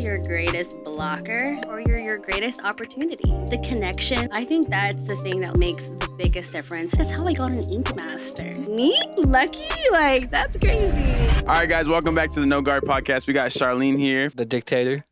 your greatest blocker or you're your greatest opportunity. The connection, I think that's the thing that makes the biggest difference. That's how I got an ink master. Neat, lucky, like that's crazy. All right, guys, welcome back to the No Guard podcast. We got Charlene here, The dictator.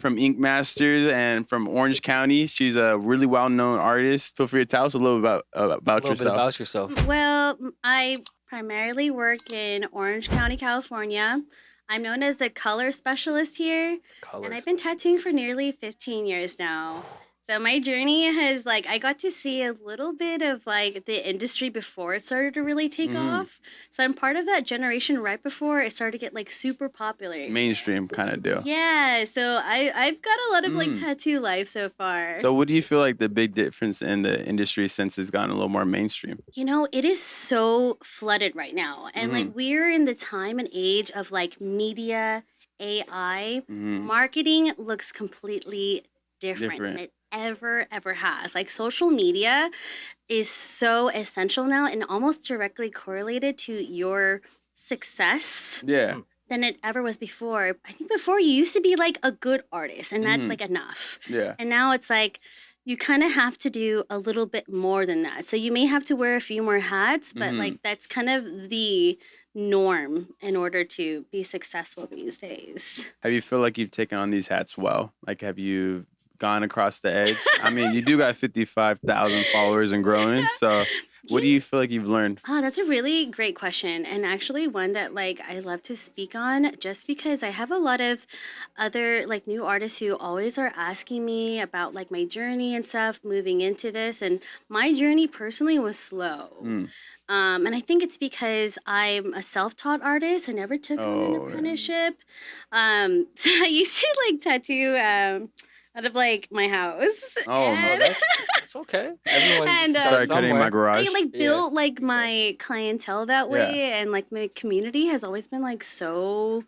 from Ink Masters and from Orange County. She's a really well-known artist. Feel free to tell us a little about yourself. Bit about yourself. Well, I primarily work in Orange County, California. I'm known as the color specialist here, and I've been tattooing for nearly 15 years now. So my journey has, I got to see a little bit of, the industry before it started to really take off. So I'm part of that generation right before it started to get, super popular. Mainstream kind of deal. Yeah, so I've got a lot of, tattoo life so far. So what do you feel like the big difference in the industry since it's gotten a little more mainstream? You know, it is so flooded right now. And, we're in the time and age of, media, AI. Marketing looks completely different than it ever has. Social media is so essential now and almost directly correlated to your success than it ever was before. I think before you used to be a good artist and that's enough. Yeah. And now it's you kind of have to do a little bit more than that. So you may have to wear a few more hats, but that's kind of the norm in order to be successful these days. Have you feel like you've taken on these hats well? Have you gone across the edge? I mean, you do got 55,000 followers and growing. So what do you feel like you've learned? Oh, that's a really great question. And actually one that I love to speak on just because I have a lot of other new artists who always are asking me about my journey and stuff moving into this. And my journey personally was slow. And I think it's because I'm a self-taught artist. I never took on an apprenticeship. So I used to tattoo out of my house. Oh, That's okay. Everyone started cutting in my garage. I built my clientele that way, and my community has always been so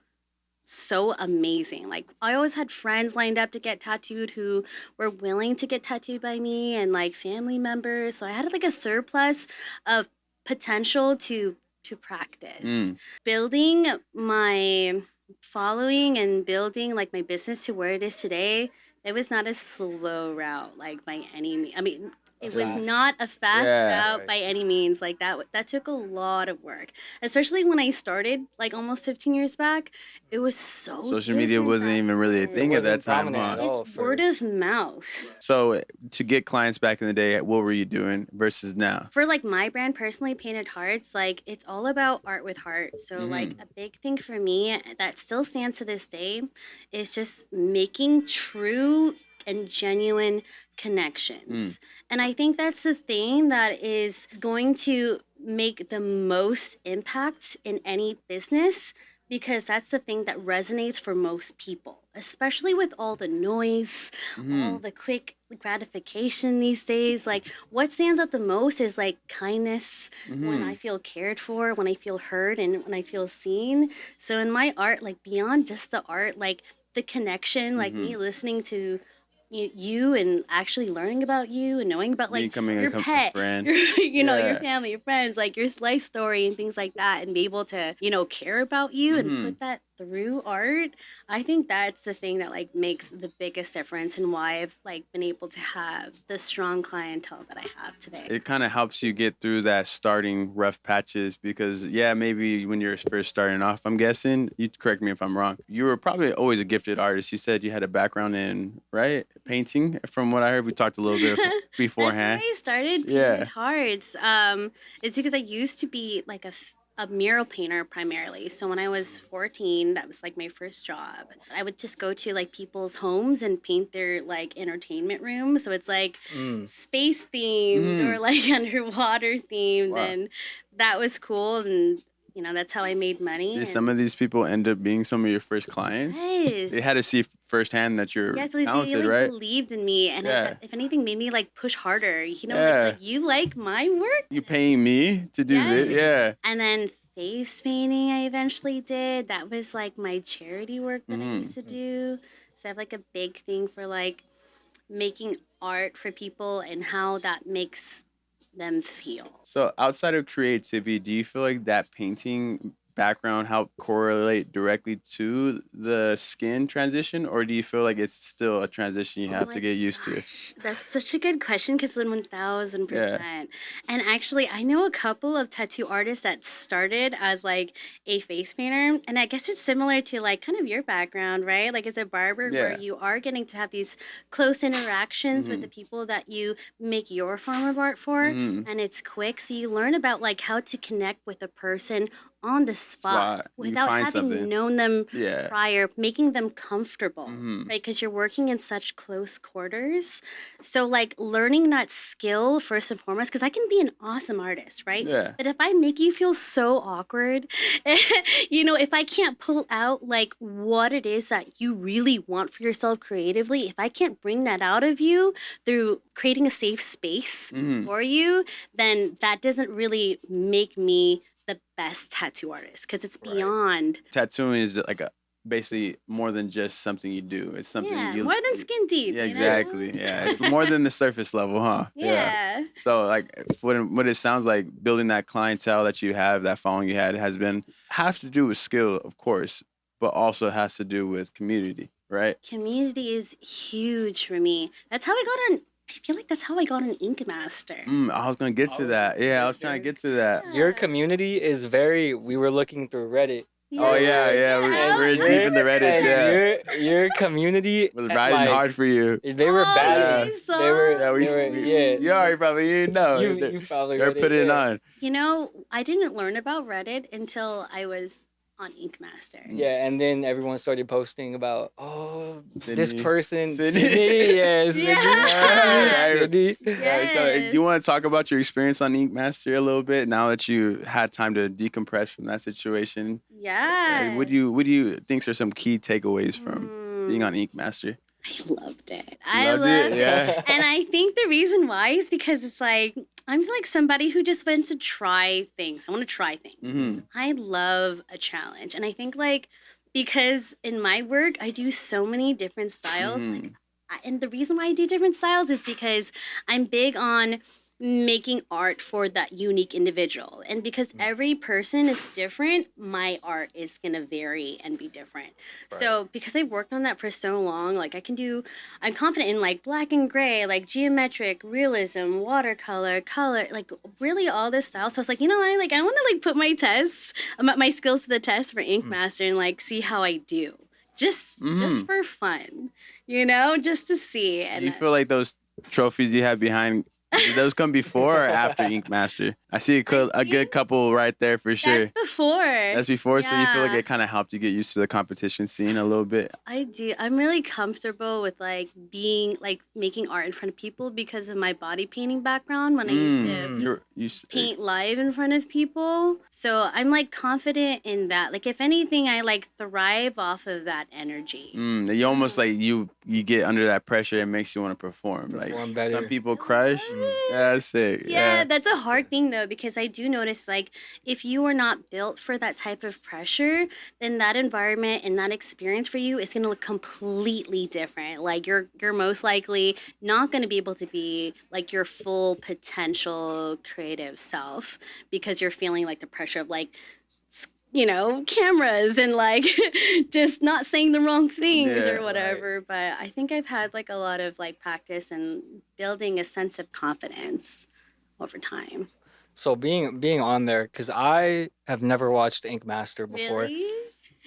amazing. I always had friends lined up to get tattooed who were willing to get tattooed by me, and family members. So I had a surplus of potential to practice. Building my following and building my business to where it is today, it was not a slow route by any means. I mean, it was not a fast route by any means. That took a lot of work, especially when I started almost 15 years back. It was so social media wasn't even really a thing at that time. It's word of mouth. So to get clients back in the day, what were you doing versus now? For my brand personally, Painted Hearts, it's all about art with heart. So a big thing for me that still stands to this day is just making true and genuine connections. And I think that's the thing that is going to make the most impact in any business, because that's the thing that resonates for most people, especially with all the noise, all the quick gratification these days. What stands out the most is kindness, when I feel cared for, when I feel heard, and when I feel seen. So in my art, beyond just the art, the connection, me listening to you and actually learning about you and knowing about your pet, friend. your family, your friends, your life story and things like that, and be able to care about you and put that through art. I think that's the thing that makes the biggest difference and why I've been able to have the strong clientele that I have today. It kind of helps you get through that starting rough patches because maybe when you're first starting off, I'm guessing, you correct me if I'm wrong, you were probably always a gifted artist. You said you had a background in painting. From what I heard, we talked a little bit beforehand. That's why I started Painted Hearts. It's because I used to be a mural painter primarily. So when I was 14, that was my first job. I would just go to people's homes and paint their entertainment room. So it's space themed or underwater themed. Wow. And that was cool. And that's how I made money. Did some of these people end up being some of your first clients? Yes. They had to see firsthand that you're talented, they right? Believed in me, and if anything, made me push harder. You like my work? You paying me to do this? And then face painting, I eventually did. That was my charity work that I used to do. So I have a big thing for making art for people and how that makes them feel. So outside of creativity, do you feel like that painting background help correlate directly to the skin transition, or do you feel like it's still a transition you Oh have my to get used to? gosh, that's such a good question because then Yeah. 1000%. And actually, I know a couple of tattoo artists that started as like a face painter, and I guess it's similar to like kind of your background, right? Like as a barber, where Yeah. you are getting to have these close interactions with the people that you make your form of art for, Mm-hmm. and it's quick, so you learn about like how to connect with a person on the spot Spot. You without find having something. known them Yeah. prior, making them comfortable, Mm-hmm. right? Because you're working in such close quarters. So, like, learning that skill first and foremost, because I can be an awesome artist, right? Yeah. But if I make you feel so awkward, if I can't pull out like what it is that you really want for yourself creatively, if I can't bring that out of you through creating a safe space Mm-hmm. for you, then that doesn't really make me the best tattoo artist because it's Right. beyond. Tattooing is like basically more than just something you do. It's something Yeah, you more than skin deep. Yeah, you know? exactly. Yeah, it's more than the surface level, huh? Yeah. So like what it sounds like, building that clientele that you have, that following you had, has to do with skill, of course, but also has to do with community, right? Community is huge for me. That's how I got on. I feel like that's how I got an Ink Master. I was gonna get to that. Yeah, I was trying to get to that. Yeah. Your community is very. We were looking through Reddit. Oh yeah, get we're out. deep in the Reddit. And Yeah, your community it was riding like, hard for you. They were Oh, battling. okay, They were. Yeah, we, they were we yeah. you already probably didn't know. You probably They're read it, putting it yeah. on. You know, I didn't learn about Reddit until I was on Ink Master. Yeah, and then everyone started posting about, this Sydney. person, Sydney. Sydney, yeah, Sydney, Yeah. Sydney. Right, so do Yes. you want to talk about your experience on Ink Master a little bit now that you had time to decompress from that situation? Yeah. What do you think are some key takeaways from being on Ink Master? I loved it. Loved it? Yeah. And I think the reason why is because it's like I'm like somebody who just wants to try things. I want to try things. Mm-hmm. I love a challenge. And I think like because in my work I do so many different styles. Like and the reason why I do different styles is because I'm big on making art for that unique individual. And because every person is different, my art is going to vary and be different. Right. So because I worked on that for so long, like I'm confident in like black and gray, like geometric, realism, watercolor, color, like really all this style. So I was like, I want to like put my tests, my skills to the test for Ink Master and like see how I do. Just for fun, just to see. And Do you feel like those trophies you have behind, did those come before or after Ink Master? I see a good couple right there for sure. That's before. That's before, so you feel like Yeah. it kind of helped you get used to the competition scene a little bit? I do. I'm really comfortable with like being like making art in front of people because of my body painting background when I used to paint live in front of people. So I'm like confident in that. Like if anything, I like thrive off of that energy. You almost like you get under that pressure, it makes you want to perform. Like Perform better. some people crush. Yeah, that's sick. Yeah, that's a hard thing though because I do notice like if you are not built for that type of pressure, then that environment and that experience for you is going to look completely different. Like you're most likely not going to be able to be like your full potential creative self because you're feeling like the pressure of like cameras and like just not saying the wrong things Yeah, or whatever. But I think I've had like a lot of like practice and building a sense of confidence over time. So being on there, because I have never watched Ink Master before, Really?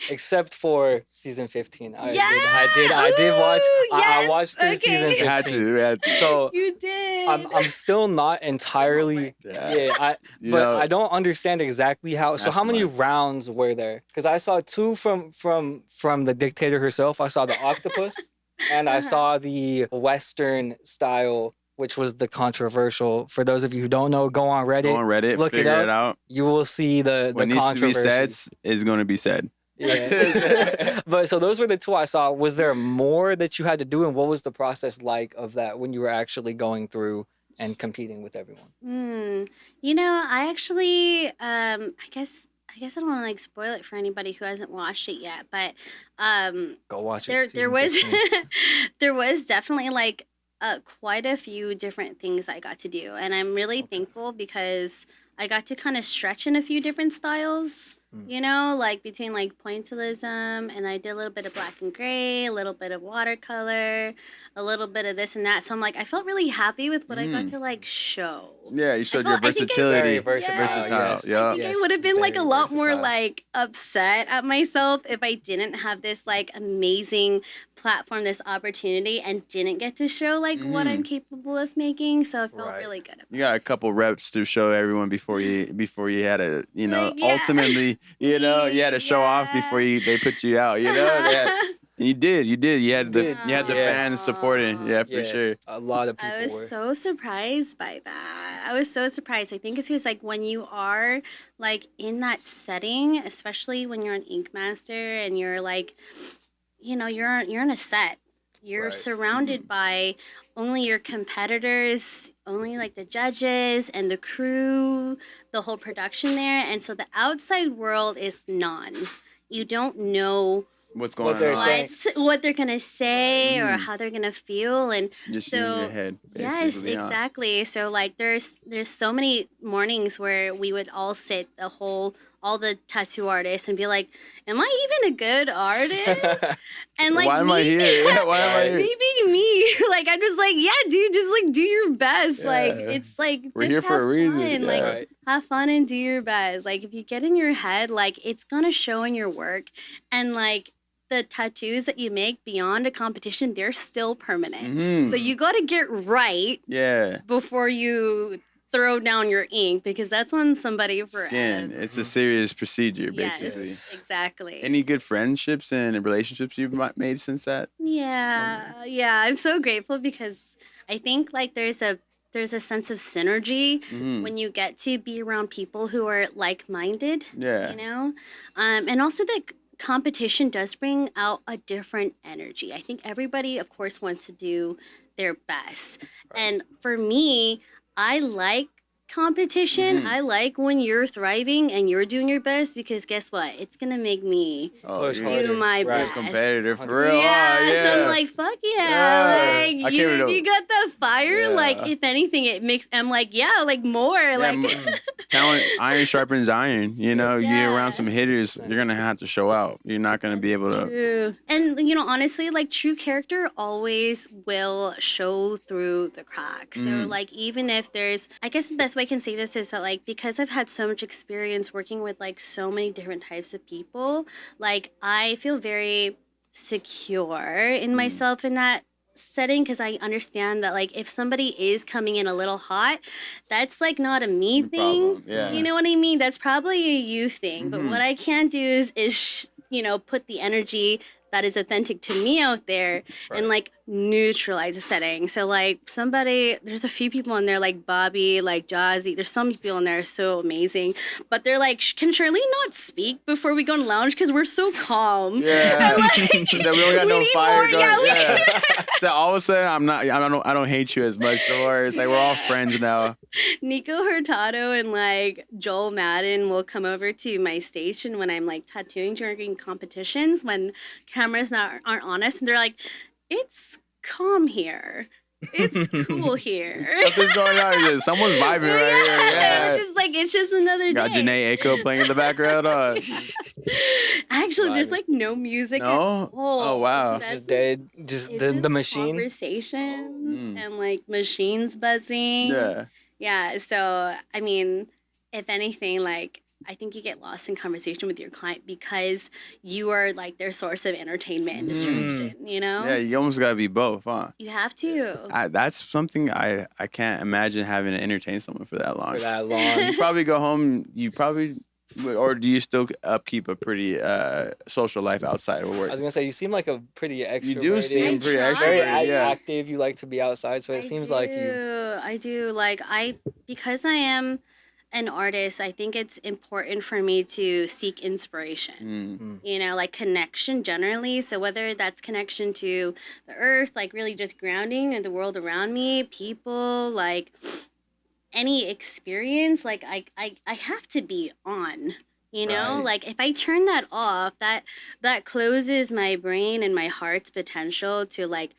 except for season 15. I Yeah! did watch. Ooh, I yes! watched through Okay. season 15. We had to. So You did. I'm still not entirely. Yeah. I don't understand exactly how. So how many Mastermind. rounds were there? Because I saw two from the dictator herself. I saw the octopus, and I saw the Western style, which was the controversial. For those of you who don't know, go on Reddit. Go on Reddit, look figure it it out. You will see the What needs to be controversy. said is going to be said. Yeah. But so those were the two I saw. Was there more that you had to do, and what was the process like of that when you were actually going through and competing with everyone? I actually, I guess I don't want to like spoil it for anybody who hasn't watched it yet, but Go watch there it. there season was 15. there was definitely like quite a few different things I got to do, and I'm really thankful because I got to kind of stretch in a few different styles. You know, like between like pointillism, and I did a little bit of black and gray, a little bit of watercolor, a little bit of this and that. So I'm like, I felt really happy with what I got to like show. Yeah, you showed your I think versatility. Very versatile. Versatile. Yes. Yeah. I think I would have been like a very lot more versatile. like upset at myself if I didn't have this like amazing platform, this opportunity, and didn't get to show like what I'm capable of making. So I felt Right. really good about You got a couple reps to show everyone before you had to, you know, Like, yeah. ultimately, you know, you had to show off before they put you out, you know. And you did. You had the Yeah. fans supporting. Yeah, for sure. A lot of people I was were. so surprised by that. I was so surprised. I think it's because like when you are like in that setting, especially when you're an ink master and you're like, you know, you're in a set. You're Right. surrounded by only your competitors, only like the judges and the crew, the whole production there, and so the outside world is none. You don't know What's going they're on? saying. what they're gonna say or how they're gonna feel, and Just so you in your head. yes, Basically, huh? exactly. So like there's so many mornings where we would all sit all the tattoo artists and be like, am I even a good artist? And like Why am I here? Yeah, why am I here? me being me, like I'm just like, yeah, dude, just like do your best. Like Yeah. it's like We're just here for have a reason. fun. Yeah. Like Right. have fun and do your best. Like if you get in your head, like it's gonna show in your work, and like the tattoos that you make beyond a competition, they're still permanent. Mhm. So you got to get right Yeah. before you throw down your ink, because that's on somebody forever. Skin. It's a serious procedure, basically. Yes, exactly. Any good friendships and relationships you've made since that? Yeah, I'm so grateful because I think like there's a sense of synergy when you get to be around people who are like-minded. Yeah. You know, and also that competition does bring out a different energy. I think everybody, of course, wants to do their best, and for me, I like competition. I like when you're thriving and you're doing your best, because guess what? It's gonna make me Push you're harder. do my Right. a best. competitor for real. Yeah, huh? so I'm like, fuck yeah. Yeah. Like, I can't even- you got that fire. Yeah. Like, if anything, it makes, I'm like, yeah, like more. Like, Talent, iron sharpens iron. You know, you get Yeah. around some hitters, you're gonna have to show out. You're not gonna be able to. True. And, you know, honestly, like, true character always will show through the cracks. So, like, even if there's, I guess the best way I can say this is that, like, because I've had so much experience working with, like, so many different types of people, like, I feel very secure in myself in that setting, because I understand that, like, if somebody is coming in a little hot, that's like not a me thing. Problem. Yeah. You know what I mean? That's probably a you thing. But what I can do is you know, put the energy that is authentic to me out there and like neutralize the setting. So like there's a few people in there like Bobby, like Jazzy. There's some people in there so amazing, but they're like, can Charlene not speak before we go in lounge because we're so calm? Yeah. And like, That we don't got no need fire more. going. Yeah, So all of a sudden, I don't hate you as much. Don't worry. It's like we're all friends now. Nico Hurtado and like Joel Madden will come over to my station when I'm like tattooing during competitions when cameras aren't on us, and they're like, it's calm here. It's cool here. Something's going on. Someone's vibing right here. Yeah. Just like it's just another day. Got Janae Aiko playing in the background. Actually, there's like no music at No? all. Oh, wow. So that's Just dead. Just it's the just machine. conversations and like machines buzzing. Yeah. Yeah. So I mean, if anything, like I think you get lost in conversation with your client because you are like their source of entertainment and distraction. You know. Yeah, you almost gotta be both, huh? You have to. That's something I can't imagine having to entertain someone for that long. For that long. You probably go home. Or do you still upkeep a pretty social life outside of I work? was gonna say you seem like a pretty extroverted. You do seem pretty I try. very extroverted. Yeah. active. You like to be outside, so it seems like you. I do. Like because I am an artist, I think it's important for me to seek inspiration. You know, like connection generally. So whether that's connection to the earth, like really just grounding in the world around me, people, like any experience, like I have to be on. You know, Right. like if I turn that off, that closes my brain and my heart's potential to like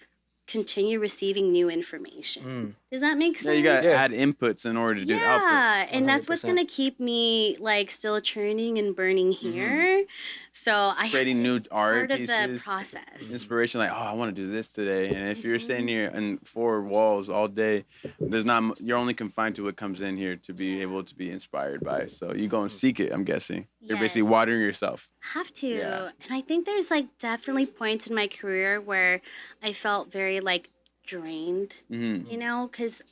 continue receiving new information. Does that make sense? Yeah, you gotta Yeah. add inputs in order to do Yeah, outputs. and that's what's 100%. gonna keep me like still churning and burning here. So Creating new it's art part of the pieces. process. Inspiration, like, oh, I want to do this today. And if you're staying Mhm. here in four walls all day, there's not you're only confined to what comes in here to be able to be inspired by. So you go and seek it. I'm guessing you're basically Yes. watering yourself. Have to. Yeah. And I think there's like definitely points in my career where I felt very like drained, Mm-hmm. you know,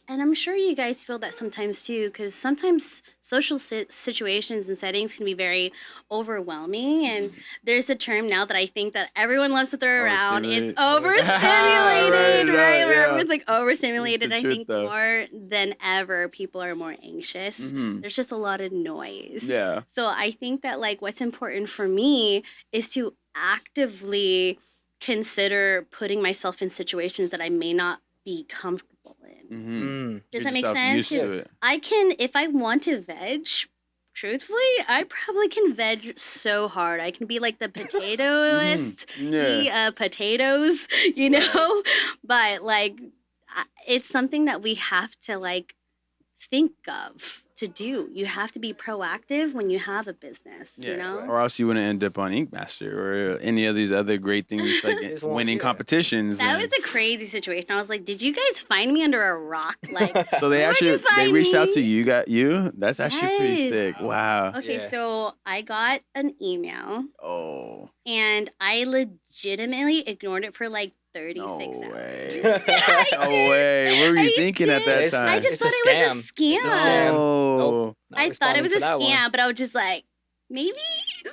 and I'm sure you guys feel that sometimes too, because sometimes social situations and settings can be very overwhelming. And there's a term now that I think that everyone loves to throw around. It's overstimulated, right? Where yeah. everyone's like overstimulated. It's the I truth, think though. more than ever, people are more anxious. Mm-hmm. There's just a lot of noise. Yeah. So I think that like what's important for me is to actively consider putting myself in situations that I may not be comfortable in. Mm-hmm. Does Get that make yourself sense? used 'Cause to it. I can, if I want to veg, truthfully, I probably can veg so hard. I can be like the potatoist, Yeah. potatoes, you know? But like, it's something that we have to like think of to do. You have to be proactive when you have a business, you know? Or else you wouldn't end up on Ink Master or any of these other great things like Just won't winning do it. competitions. That and- was a crazy situation. I was like, did you guys find me under a rock? Like, So they where'd actually you they find reached out to me? you. Got you? That's actually pretty Yes. sick. Wow. Okay, Yeah. so I got an email Oh. and I legitimately ignored it for like 36 No hours. way. I No did. way. What were you I thinking at that did. time? I just It's thought a it was a scam. It's a scam. Oh. Not I thought it responding was to a that one. scam, but I was just like, maybe?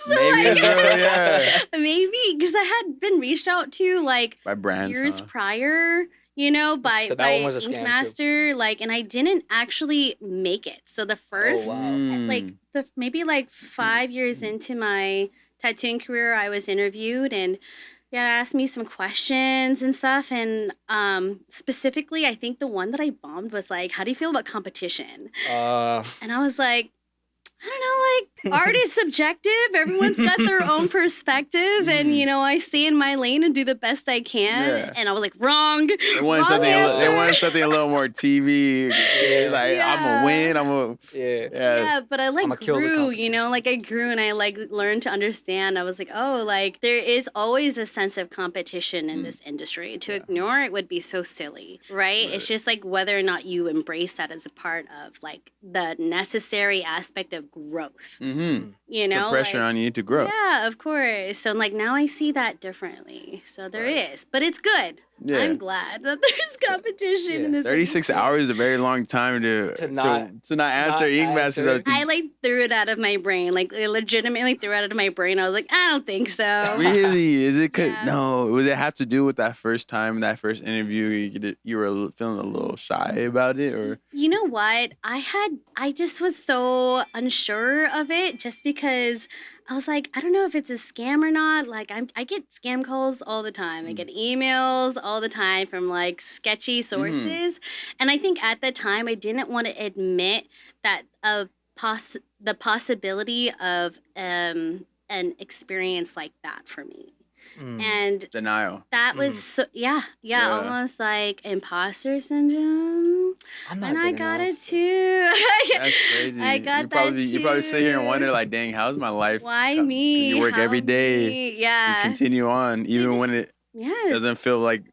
So Maybe like, it's real, yeah. maybe, because I had been reached out to like By brands, years huh? prior, you know, by So that by one was a scam, Ink too. Master, like, and I didn't actually make it. So the first, wow. like, maybe like 5 years into my tattooing career, I was interviewed and yeah, asked me some questions and stuff. And specifically, I think the one that I bombed was like, "How do you feel about competition?" And I was like, I don't know, like art is subjective. Everyone's got their own perspective, and you know, I stay in my lane and do the best I can. Yeah. And I was like, wrong. They wanted wrong something. They answer. wanted something a little more TV. Like I'm Yeah. gonna win. I'm gonna. Yeah. Yeah, but I like I'ma kill the grew, you know, competition. like I grew and I like learned to understand. I was like, oh, like there is always a sense of competition in this industry. To ignore it would be so silly, right? It's just like whether or not you embrace that as a part of like the necessary aspect of growth. Mm-hmm. You know, The pressure like, on you to grow. Yeah, of course. So like now I see that differently. So there is, but it's good. Yeah. I'm glad that there's competition in this. 36 industry. hours is a very long time to not- answer Ink Master. answer. though. I like threw it out of my brain. Like I legitimately threw it out of my brain. I was like, I don't think so. Really? Is it? Yeah. No. Would it have to do with that first time, that first interview? You were feeling a little shy about it, or? You know what? I just was so unsure of it just because I was like, I don't know if it's a scam or not. Like I get scam calls all the time. I get emails all the time from like sketchy sources. And I think at the time I didn't want to admit that the possibility of an experience like that for me. And Denial. that was so, yeah, Yeah. almost like imposter syndrome. I'm not And I good got enough. it too. That's crazy. I got you probably sit here and wonder, too. like, dang, how's my life? Why 'Cause me? You work How every day. me? You Yeah. continue on, even when it Yes. doesn't feel like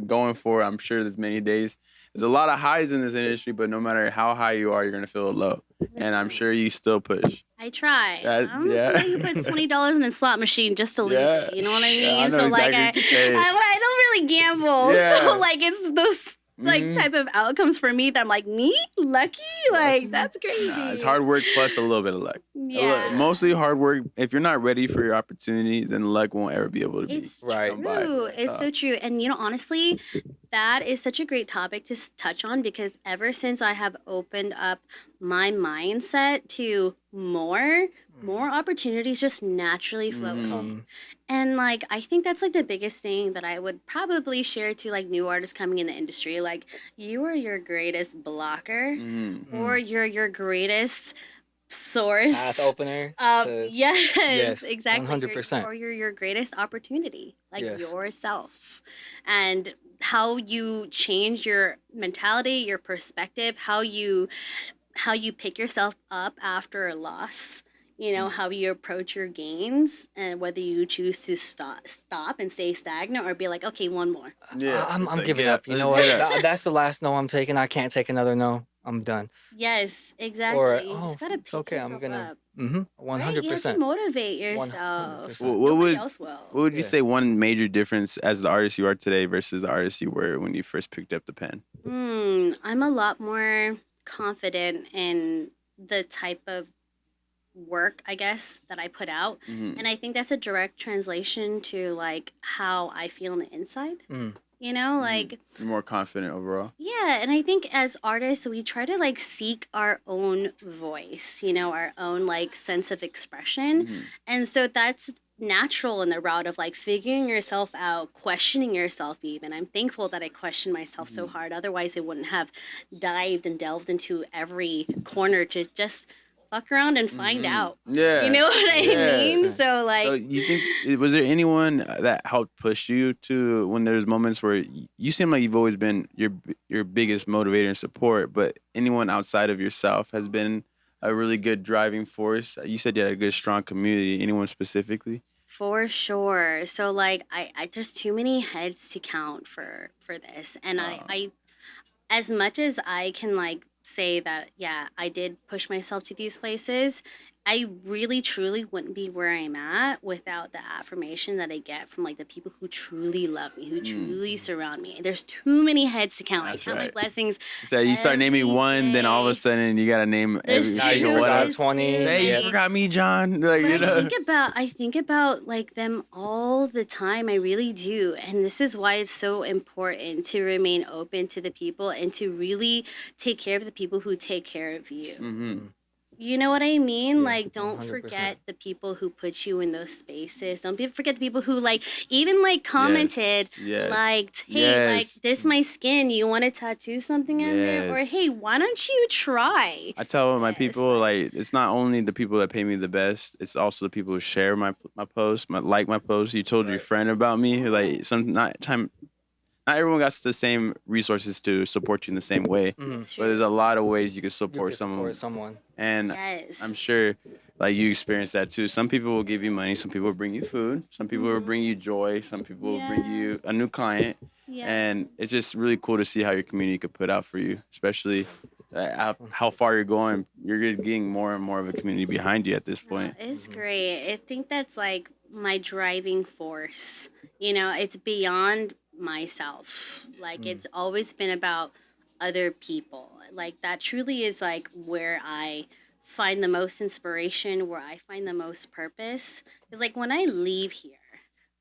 going for it. I'm sure there's many days. There's a lot of highs in this industry, but no matter how high you are, you're gonna feel low. And I'm sure you still push. I try. That- I'm yeah. somebody who puts $20 in a slot machine just to lose Yeah. it. You know what I mean? Yeah, I know so like exactly what you're saying. I don't really gamble. Yeah. So like it's those like Mhm. type of outcomes for me that I'm like, me? Lucky? Like that's crazy. Nah, it's hard work plus a little bit of luck. Yeah. Mostly hard work. If you're not ready for your opportunity, then luck won't ever be able to be. It's Right. come by. true. That's It's all. so true. And, you know, honestly, that is such a great topic to touch on because ever since I have opened up my mindset to more opportunities just naturally flow in. Um, And, like, I think that's, like, the biggest thing that I would probably share to, like, new artists coming in the industry. Like, you are your greatest blocker Mhm. or you're your greatest source. path opener. Yes, Yes, exactly. 100%. Or you're your greatest opportunity, like Yes. yourself. And how you change your mentality, your perspective, how you pick yourself up after a loss. You know, how you approach your gains, and whether you choose to stop and stay stagnant, or be like, okay, one more. Yeah, I'm it's like, giving get up. You know let's what? get up. That's the last no I'm taking. I can't take another no. I'm done. Yes, Or exactly. You just gotta it's pick okay. yourself I'm gonna. up. One Right? hundred You have to percent. motivate 100%. yourself. What Nobody would else what will. would you Yeah. say one major difference as the artist you are today versus the artist you were when you first picked up the pen? I'm a lot more confident in the type of work, I guess, that I put out. Hmm. And I think that's a direct translation to like how I feel on the inside. Mm. You know, like, You're more confident overall. yeah. And I think as artists, we try to like seek our own voice, you know, our own like sense of expression. Hmm. And so that's natural in the route of like figuring yourself out, questioning yourself even. I'm thankful that I questioned myself so hard. Otherwise, I wouldn't have dived and delved into every corner to just fuck around and find out. Yeah. You know what I Yeah. mean? So So like, you think was there anyone that helped push you to when there's moments where you seem like you've always been your biggest motivator and support, but anyone outside of yourself has been a really good driving force? You said you had a good strong community. Anyone specifically? for sure. So like I there's too many heads to count for this. And I as much as I can like say that, yeah, I did push myself to these places, I really truly wouldn't be where I'm at without the affirmation that I get from like the people who truly love me, who truly surround me. There's too many heads to count. That's I count my right. blessings. So you start naming Every one, then all of a day. sudden you gotta name There's every Now you too- forgot there's 20. too Hey, you many. forgot me, John. Like, But you know. I think about like them all the time. I really do. And this is why it's so important to remain open to the people and to really take care of the people who take care of you. Hmm. You know what I mean? Yeah, Like, don't 100%. forget the people who put you in those spaces. Don't forget the people who like even like commented, Yes. liked, hey, like Yes. this my skin. You want to tattoo something on there? Or Yes. hey, why don't you try? I tell my Yes, people like it's not only the people that pay me the best, it's also the people who share my post, like my post. You told your friend about me, like not everyone got the same resources to support you in the same way, It's but there's true. a lot of ways you can You support can someone, support someone. and Yes. I'm sure like you experience that too. Some people will give you money, some people will bring you food, some people will bring you joy, some people will bring Yeah. you a new client, Yeah. and it's just really cool to see how your community could put out for you, especially how far you're going. You're just getting more and more of a community behind you at this point. It's great. I think that's like my driving force. You know, it's beyond myself. Like it's always been about other people. Like that truly is like where I find the most inspiration, where I find the most purpose. Because like when I leave here,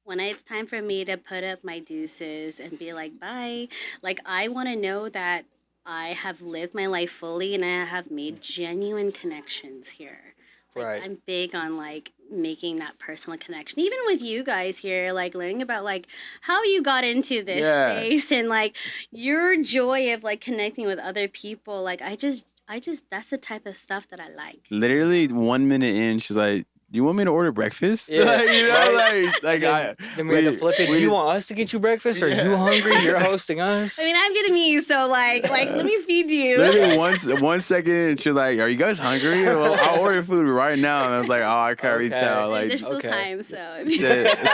when it's time for me to put up my deuces and be like, bye, like I want to know that I have lived my life fully and I have made genuine connections here. Like Right. I'm big on like making that personal connection. Even with you guys here, like learning about like how you got into this Yeah. space and like your joy of like connecting with other people. Like I just that's the type of stuff that I like. Literally 1 minute in, she's like, "Do you want me to order breakfast?" Yeah, Like, you know, right? like Then we had to flip it. Do you want us to get you breakfast? Or are you hungry? You're hosting us. I mean, I'm getting me, so like let me feed you. Literally 1 second, she's like, "Are you guys hungry? Well, I'll order food right now." And I was like, "Oh, I can't already Okay. tell." Like, There's still okay. time, so it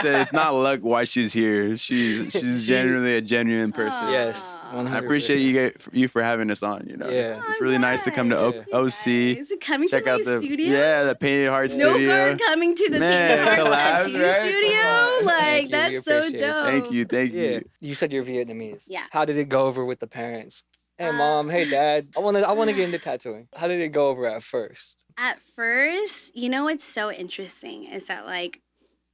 said it's not luck why she's here. She's genuinely a genuine person. Yes, Aw. 100%. I appreciate you for having us on. You know, Yeah. it's really nice to come to Yeah. OC. Guys, coming Check to my out the studio. the Painted Hearts No studio. guard coming to the Man, Painted Hearts collabs, tattoo right? studio. Thank Like you, we that's so appreciate you. dope. Thank Yeah. you. You said you're Vietnamese. Yeah. How did it go over with the parents? Hey mom, hey dad. I wanna get into tattooing. How did it go over at first? At first, you know what's so interesting is that like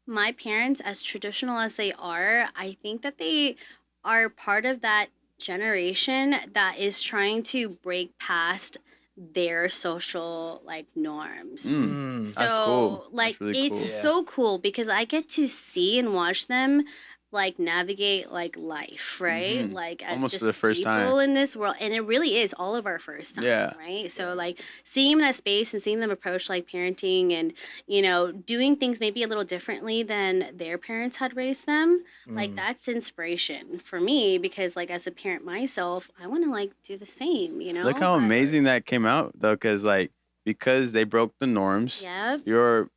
my parents, as traditional as they are, I think that they are part of that generation that is trying to break past their social like norms. Mm. So That's cool. That's like really it's cool. Yeah. so cool because I get to see and watch them like navigate like life, right? Mhm. Like as Almost just for the first people time. in this world, and it really is all of our first time, Yeah. right? So like seeing that space and seeing them approach like parenting and doing things maybe a little differently than their parents had raised them, like that's inspiration for me because like as a parent myself, I want to like do the same, Look how But, amazing that came out though, because they broke the norms. Yep. You're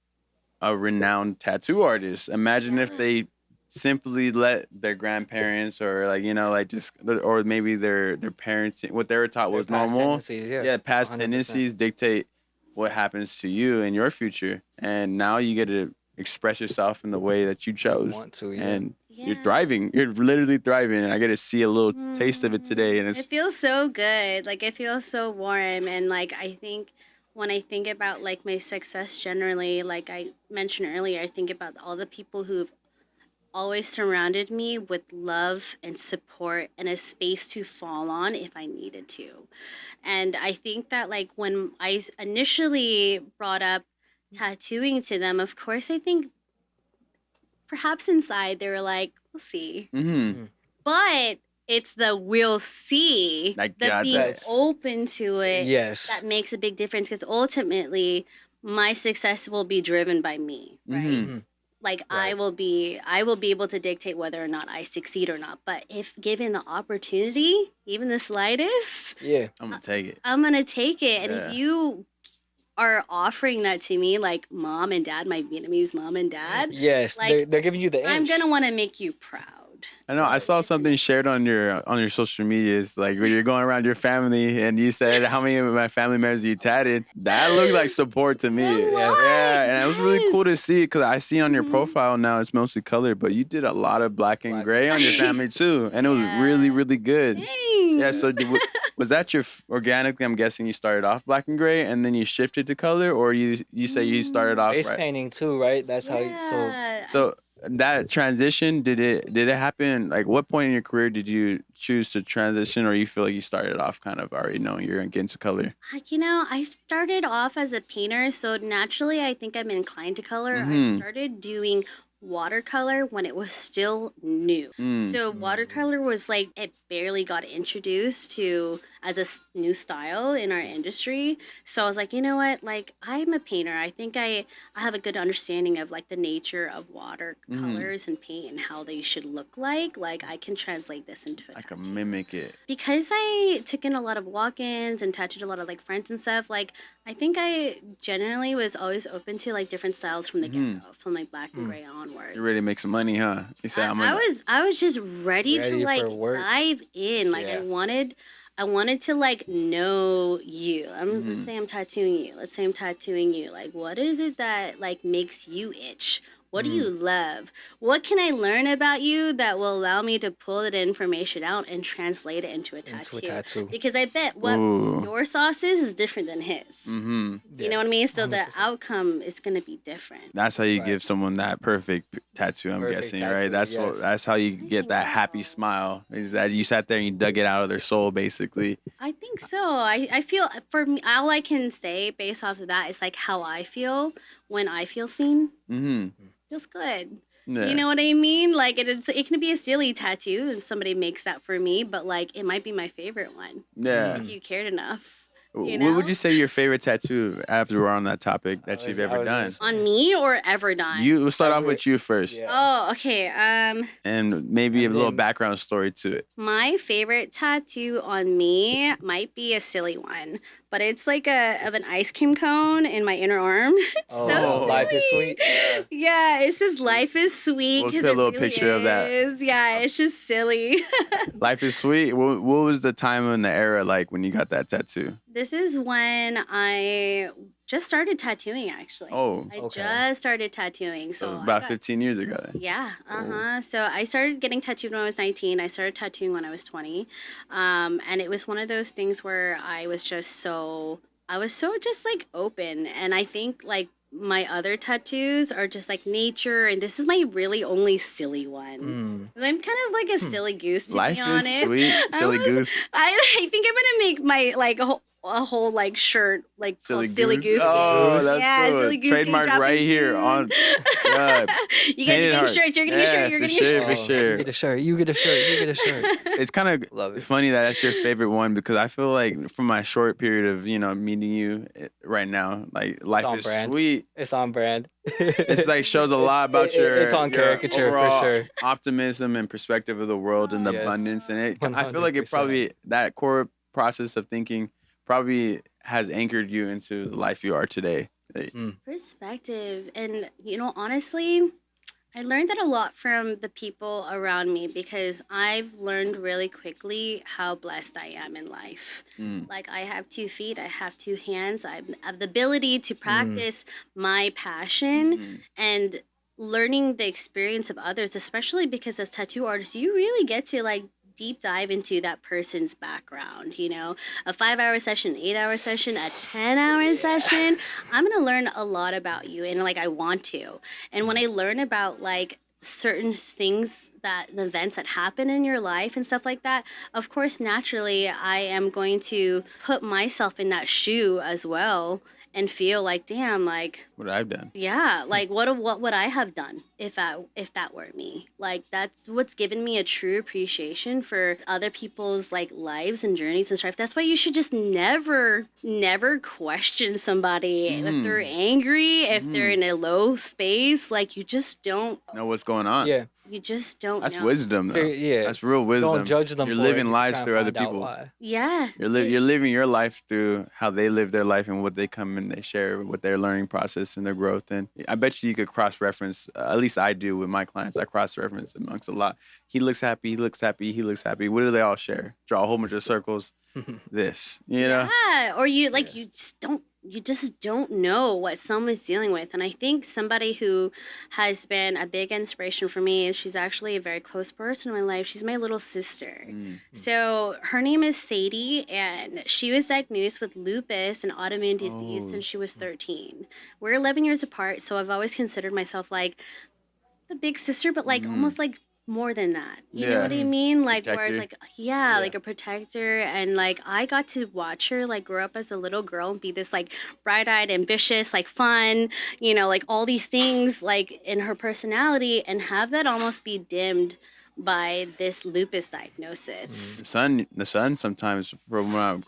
a renowned tattoo artist. Imagine if Yeah. they simply let their grandparents or like just or maybe their parents what they were taught Their was past normal. tendencies, yeah. Yeah, past 100%. tendencies dictate what happens to you in your future, and now you get to express yourself in the way that you chose. Want to, yeah. And you're Yeah. thriving. You're literally thriving, and I get to see a little taste of it today. And It it's feels so good. Like it feels so warm and like I think when I think about like my success generally, like I mentioned earlier, I think about all the people who've always surrounded me with love and support and a space to fall on if I needed to. And I think that like when I initially brought up tattooing to them, of course I think perhaps inside they were like, we'll see. But it's the we'll see, Like, the God, being that's- open to it Yes. that makes a big difference because ultimately my success will be driven by me, right? Mhm. Like I will be able to dictate whether or not I succeed or not. But if given the opportunity, even the slightest, Yeah. I'm gonna take it. I'm gonna take it. And Yeah. if you are offering that to me, like mom and dad, my Vietnamese mom and dad, Yes. like, they're giving you the inch. I'm gonna want to make you proud. I know. I saw something shared on your social medias, like when you're going around your family, and you said how many of my family members you tatted. That looked like support to me. A lot, Yeah, and it was really yes. cool to see because I see on your Mhm. profile now it's mostly colored, but you did a lot of black and Black. gray on your family too, and it was Yeah. really really good. Thanks. Yeah. So was that your organically? I'm guessing you started off black and gray, and then you shifted to color, or you say you started off Face right? painting too, right? That's how. So that transition, did it happen? Like, what point in your career did you choose to transition, or you feel like you started off kind of already knowing you're gonna get into color? I started off as a painter, so naturally I think I'm inclined to color. I Mhm. started doing watercolor when it was still new. So watercolor was like it barely got introduced to as a new style in our industry. So I was like, you know what? Like I'm a painter. I think I have a good understanding of like the nature of watercolors and paint and how they should look like. Like I can translate this into a I tattoo. can mimic it. Because I took in a lot of walk-ins and tattooed a lot of like friends and stuff, like I think I generally was always open to like different styles from the get-go, from like black and gray onwards. You ready to make some money, huh? You said I'm gonna. I was just ready to Ready like for work. dive in. Like Yeah. I wanted to like know you. Mm-hmm. Let's say I'm tattooing you. Let's say I'm tattooing you. Like what is it that like makes you itch? What do you love? What can I learn about you that will allow me to pull that information out and translate it into a tattoo? Because I bet what Ooh. your sauce is different than his. Mm-hmm. You know what I mean? So the 100%. outcome is going to be different. That's how you Right. give someone that perfect tattoo. I'm Perfect guessing, tattoo, right? That's yes. that's how you get that happy smile. Is that you sat there and you dug it out of their soul, basically. I think so. I feel for me, all I can say based off of that is like how I feel when I feel seen. Mm-hmm. Feels good. Yeah. You know what I mean? Like it can be a silly tattoo if somebody makes that for me, but like it might be my favorite one Yeah. if you cared enough. What know? would you say your favorite tattoo after we're on that topic that you've ever done? On me or ever done? We'll start off Ever- with you first, Yeah. Oh, okay. and maybe And a little then- background story to it. My favorite tattoo on me might be a silly one, but it's like of an ice cream cone in my inner arm. It's Oh, so life is silly. sweet. Yeah. Yeah, it says life is sweet. We'll 'cause put a it little really picture of that. is. Yeah, it's just silly. Life is sweet. What was the time in the era like when you got that tattoo? This is when I just started tattooing, actually. Oh, I okay. just started tattooing. So I about got- 15 years ago. Then. Yeah, So I started getting tattooed when I was 19. I started tattooing when I was 20. And it was one of those things where I was so just like open. And I think like my other tattoos are just like nature. And this is my really only silly one. I'm kind of like a silly goose, to Life be is honest. sweet, silly goose. I think I'm going to make my like a whole like shirt like Silly called Silly Goose. Goose Oh, Game. that's Yeah, cool. Silly Goose Trademark Game right dropping here soon. on. You guys are Painted getting Hearts. shirts. You're getting a shirt. You're For getting a sure, shirt. for sure. You get a shirt. You get a shirt. You get a shirt. It's kind Love of it. funny that that's your favorite one because I feel like from my short period of meeting you right now, like life on is brand. sweet. It's on brand. It's like shows a lot about It's on your caricature for overall sure. optimism and perspective of the world and the Yes. abundance and it. I feel like it 100%. probably that core process of thinking probably has anchored you into the life you are today. Perspective. And, honestly, I learned that a lot from the people around me because I've learned really quickly how blessed I am in life. Like, I have 2 feet, I have 2 hands, I have the ability to practice my passion and learning the experience of others, especially because as tattoo artists, you really get to like deep dive into that person's background, a 5-hour session, 8-hour session, a 10-hour session. I'm going to learn a lot about you and like I want to. And when I learn about like certain things the events that happen in your life and stuff like that, of course, naturally, I am going to put myself in that shoe as well and feel like, damn, like What I've done. yeah, like what would I have done if that were me? Like that's what's given me a true appreciation for other people's like lives and journeys and strife. That's why you should just never question somebody if they're angry, if they're in a low space. Like you just don't Know what's going on. Yeah. you just don't That's know. wisdom, though. Yeah. That's real wisdom. Don't judge them. You're for living it. lives Try through and other find out people. why. Yeah. You're living your life through how they live their life and what they come and they share with their learning process and their growth. And I bet you could cross-reference, at least I do with my clients, I cross-reference amongst a lot. He looks happy, he looks happy, he looks happy. What do they all share? Draw a whole bunch of circles. This, know? Yeah, or you like you just don't know what someone's dealing with. And I think somebody who has been a big inspiration for me, and she's actually a very close person in my life, she's my little sister. So her name is Sadie, and she was diagnosed with lupus, an autoimmune disease, since she was 13. We're 11 years apart, so I've always considered myself like the big sister, but like almost like more than that. You know what I mean? Like where it's Protector. like, like a protector. And like I got to watch her like grow up as a little girl and be this like bright-eyed, ambitious, like fun, like all these things like in her personality, and have that almost be dimmed by this lupus diagnosis. The son sometimes, from when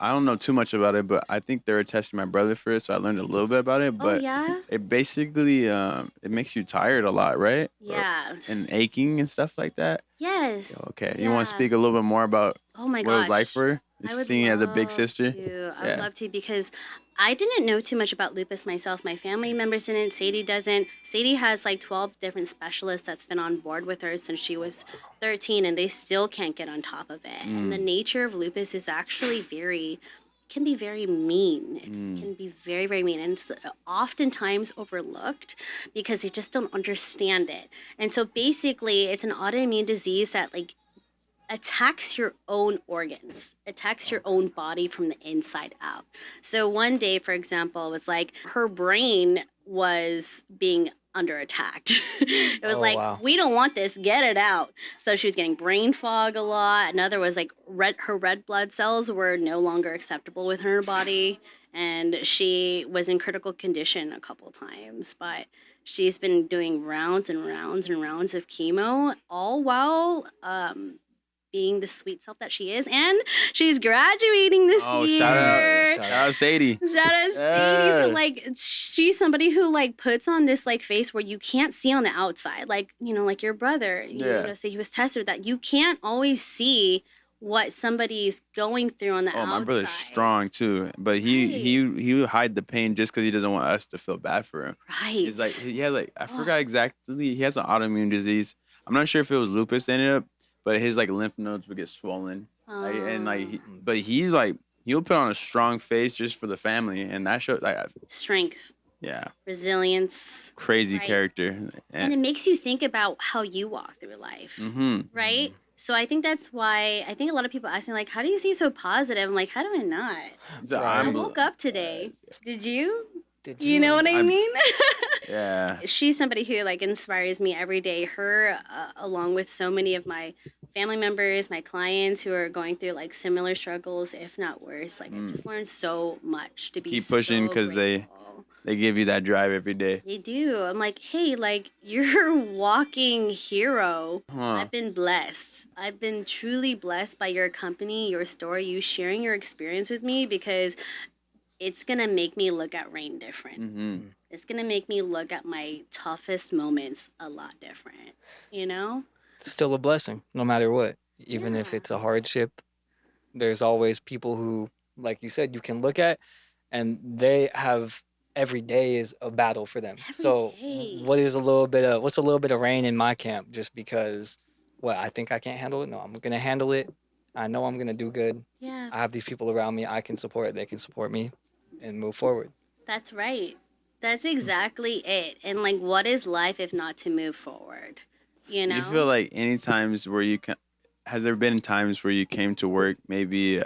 I don't know too much about it, but I think they were testing my brother for it, so I learned a little bit about it. But it basically it makes you tired a lot, right? Yeah. And aching and stuff like that. Yes. Okay. You want to speak a little bit more about Oh my what it was like gosh. for her? I would Seeing as a big love sister. to. I would love to, because I didn't know too much about lupus myself. My family members didn't. Sadie doesn't. Sadie has like 12 different specialists that's been on board with her since she was 13, and they still can't get on top of it. And the nature of lupus is actually can be very mean. It can be very, very mean. And it's oftentimes overlooked because they just don't understand it. And so basically it's an autoimmune disease that like attacks your own organs, attacks your own body from the inside out. So one day, for example, it was like her brain was being under attack. It was we don't want this, get it out. So she was getting brain fog a lot. Another was like her red blood cells were no longer acceptable within her body, and she was in critical condition a couple times. But she's been doing rounds and rounds and rounds of chemo, all while being the sweet self that she is, and she's graduating this year. Shout out Sadie. Shout out Sadie. So like she's somebody who like puts on this like face where you can't see on the outside. Like, like your brother, say he was tested, that you can't always see what somebody's going through on the outside. My brother's strong too, but he would hide the pain just because he doesn't want us to feel bad for him. Right. He's like I forgot exactly. He has an autoimmune disease. I'm not sure if it was lupus ended up, but his like lymph nodes would get swollen, but he's like he'll put on a strong face just for the family, and that shows like strength. Yeah. Resilience. Crazy character, and it makes you think about how you walk through life, right? So I think that's why I think a lot of people ask me like, how do you see so positive? I'm like, how do I not? I woke up today. Did you? You know what I mean? Yeah. She's somebody who like inspires me every day. Her, along with so many of my family members, my clients who are going through like similar struggles, if not worse. Like I've just learned so much to be Keep pushing so because grateful. they give you that drive every day. They do. I'm like, hey, like you're a walking hero. Huh. I've been blessed. I've been truly blessed by your company, your story, you sharing your experience with me, because it's gonna make me look at rain different. Mm-hmm. It's gonna make me look at my toughest moments a lot different. You know? It's still a blessing, no matter what. Even if Yeah. it's a hardship, there's always people who, like you said, you can look at, and they have every day is a battle for them. Every So day. what's a little bit of rain in my camp just because I think I can't handle it? No, I'm gonna handle it. I know I'm gonna do good. Yeah, I have these people around me I can support, they can support me and move forward. that's right. That's exactly it. And like, what is life if not to move forward? You know? Do you feel like any times where has there been times where you came to work maybe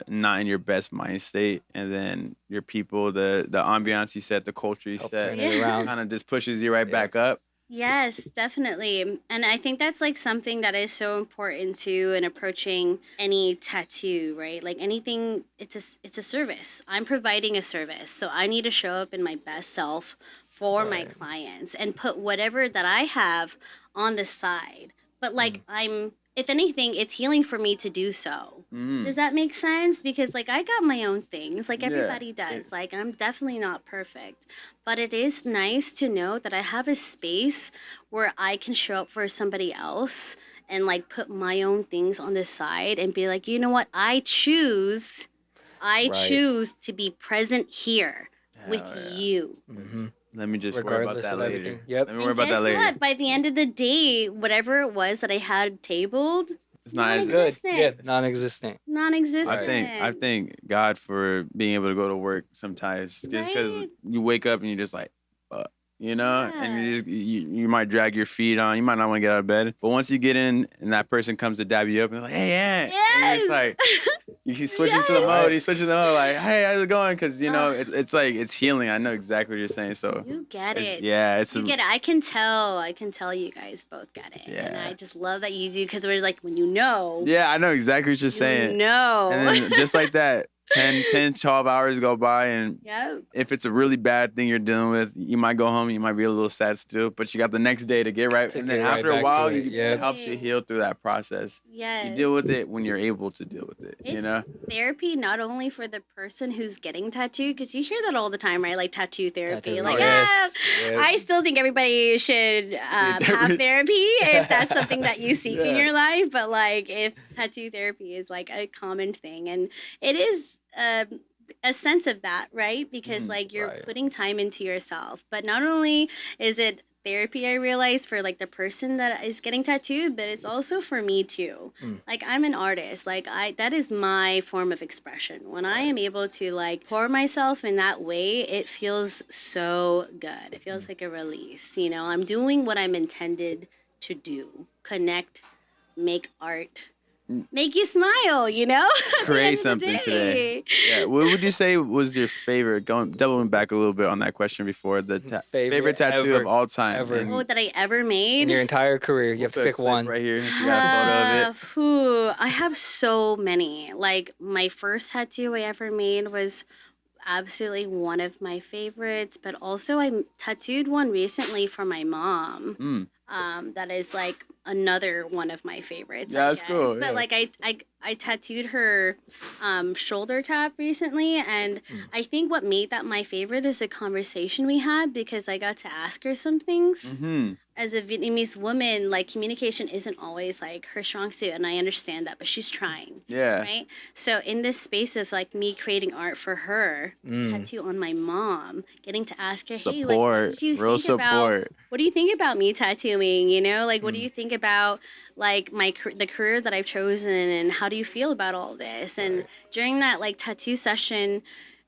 not in your best mind state, and then your people, the ambiance you set, the culture you Help set, turn it around. kind of just pushes you right Yeah. back up? Yes, definitely. And I think that's like something that is so important too in approaching any tattoo, right? Like anything, it's a service. I'm providing a service. So I need to show up in my best self for my Right. clients and put whatever that I have on the side. But like if anything, it's healing for me to do so. Mm. Does that make sense? Because like I got my own things, like Yeah. everybody does. Like I'm definitely not perfect, but it is nice to know that I have a space where I can show up for somebody else and like put my own things on the side and be like, you know what? I choose Right. to be present here with Hell yeah. you. Mm-hmm. Let me just worry about Regardless that of later. everything. Yep. Let me worry And about that guess later. what? By the end of the day, whatever it was that I had tabled, It's not as Good. non-existent. Yeah, non-existent. non-existent. I thank God for being able to go to work sometimes, just because Right? you wake up and you're just like, you know, and Yeah. you might drag your feet on, you might not want to get out of bed, but once you get in and that person comes to dab you up and like, hey, yeah, and it's Yes. like you switch into the Yes. mode, you switch into the mode, like, hey, how's it going? Because you know, Ugh. it's like it's healing. I know exactly what you're saying, so You get it. it's You get it. I can tell you guys both get it. And Yeah. I just love that you do, because we're like, when you know, yeah, I know exactly what you're you saying. know. And then just like that, 10, 12 hours go by, and Yep. if it's a really bad thing you're dealing with, you might go home, you might be a little sad still, but you got the next day to get right. To And then get right after a back while, to it, it yep. helps you heal through that process. Yes. You deal with it when you're able to deal with it, you It's know? therapy not only for the person who's getting tattooed, because you hear that all the time, right? Like tattoo therapy. Tattoo. Like, Yes. ah, Yep. I still think everybody should have therapy. therapy if that's something that you seek in Yeah. your life. But like, if tattoo therapy is like a common thing, and it is a sense of that, right? Because like you're Right. putting time into yourself. But not only is it therapy, I realize, for like the person that is getting tattooed, but it's also for me too. Like I'm an artist. Like that is my form of expression. When I am able to like pour myself in that way, it feels so good. It feels like a release. You know, I'm doing what I'm intended to do. Connect, make art. Make you smile, you know? At the Create end of the something today. day. Yeah. What would you say was your favorite, doubling back a little bit on that question before, the favorite tattoo ever, of all time? ever. And Oh, that I ever In made? your entire career, you have to put a pick clip one. right here. If you got a photo of it. I have so many. Like my first tattoo I ever made was absolutely one of my favorites, but also I tattooed one recently for my mom. That is like another one of my favorites. Yeah, I that's guess. cool, But yeah. like I tattooed her shoulder tap recently, and I think what made that my favorite is the conversation we had, because I got to ask her some things. Mm-hmm. As a Vietnamese woman, like communication isn't always like her strong suit, and I understand that, but she's trying. Yeah. Right? So in this space of like me creating art for her, tattoo on my mom, getting to ask her, hey, like, what Support. did you Real think about? support. What do you think about me tattooing? You know, like, what do you think about like the career that I've chosen, and how do you feel about all this? And during that like tattoo session,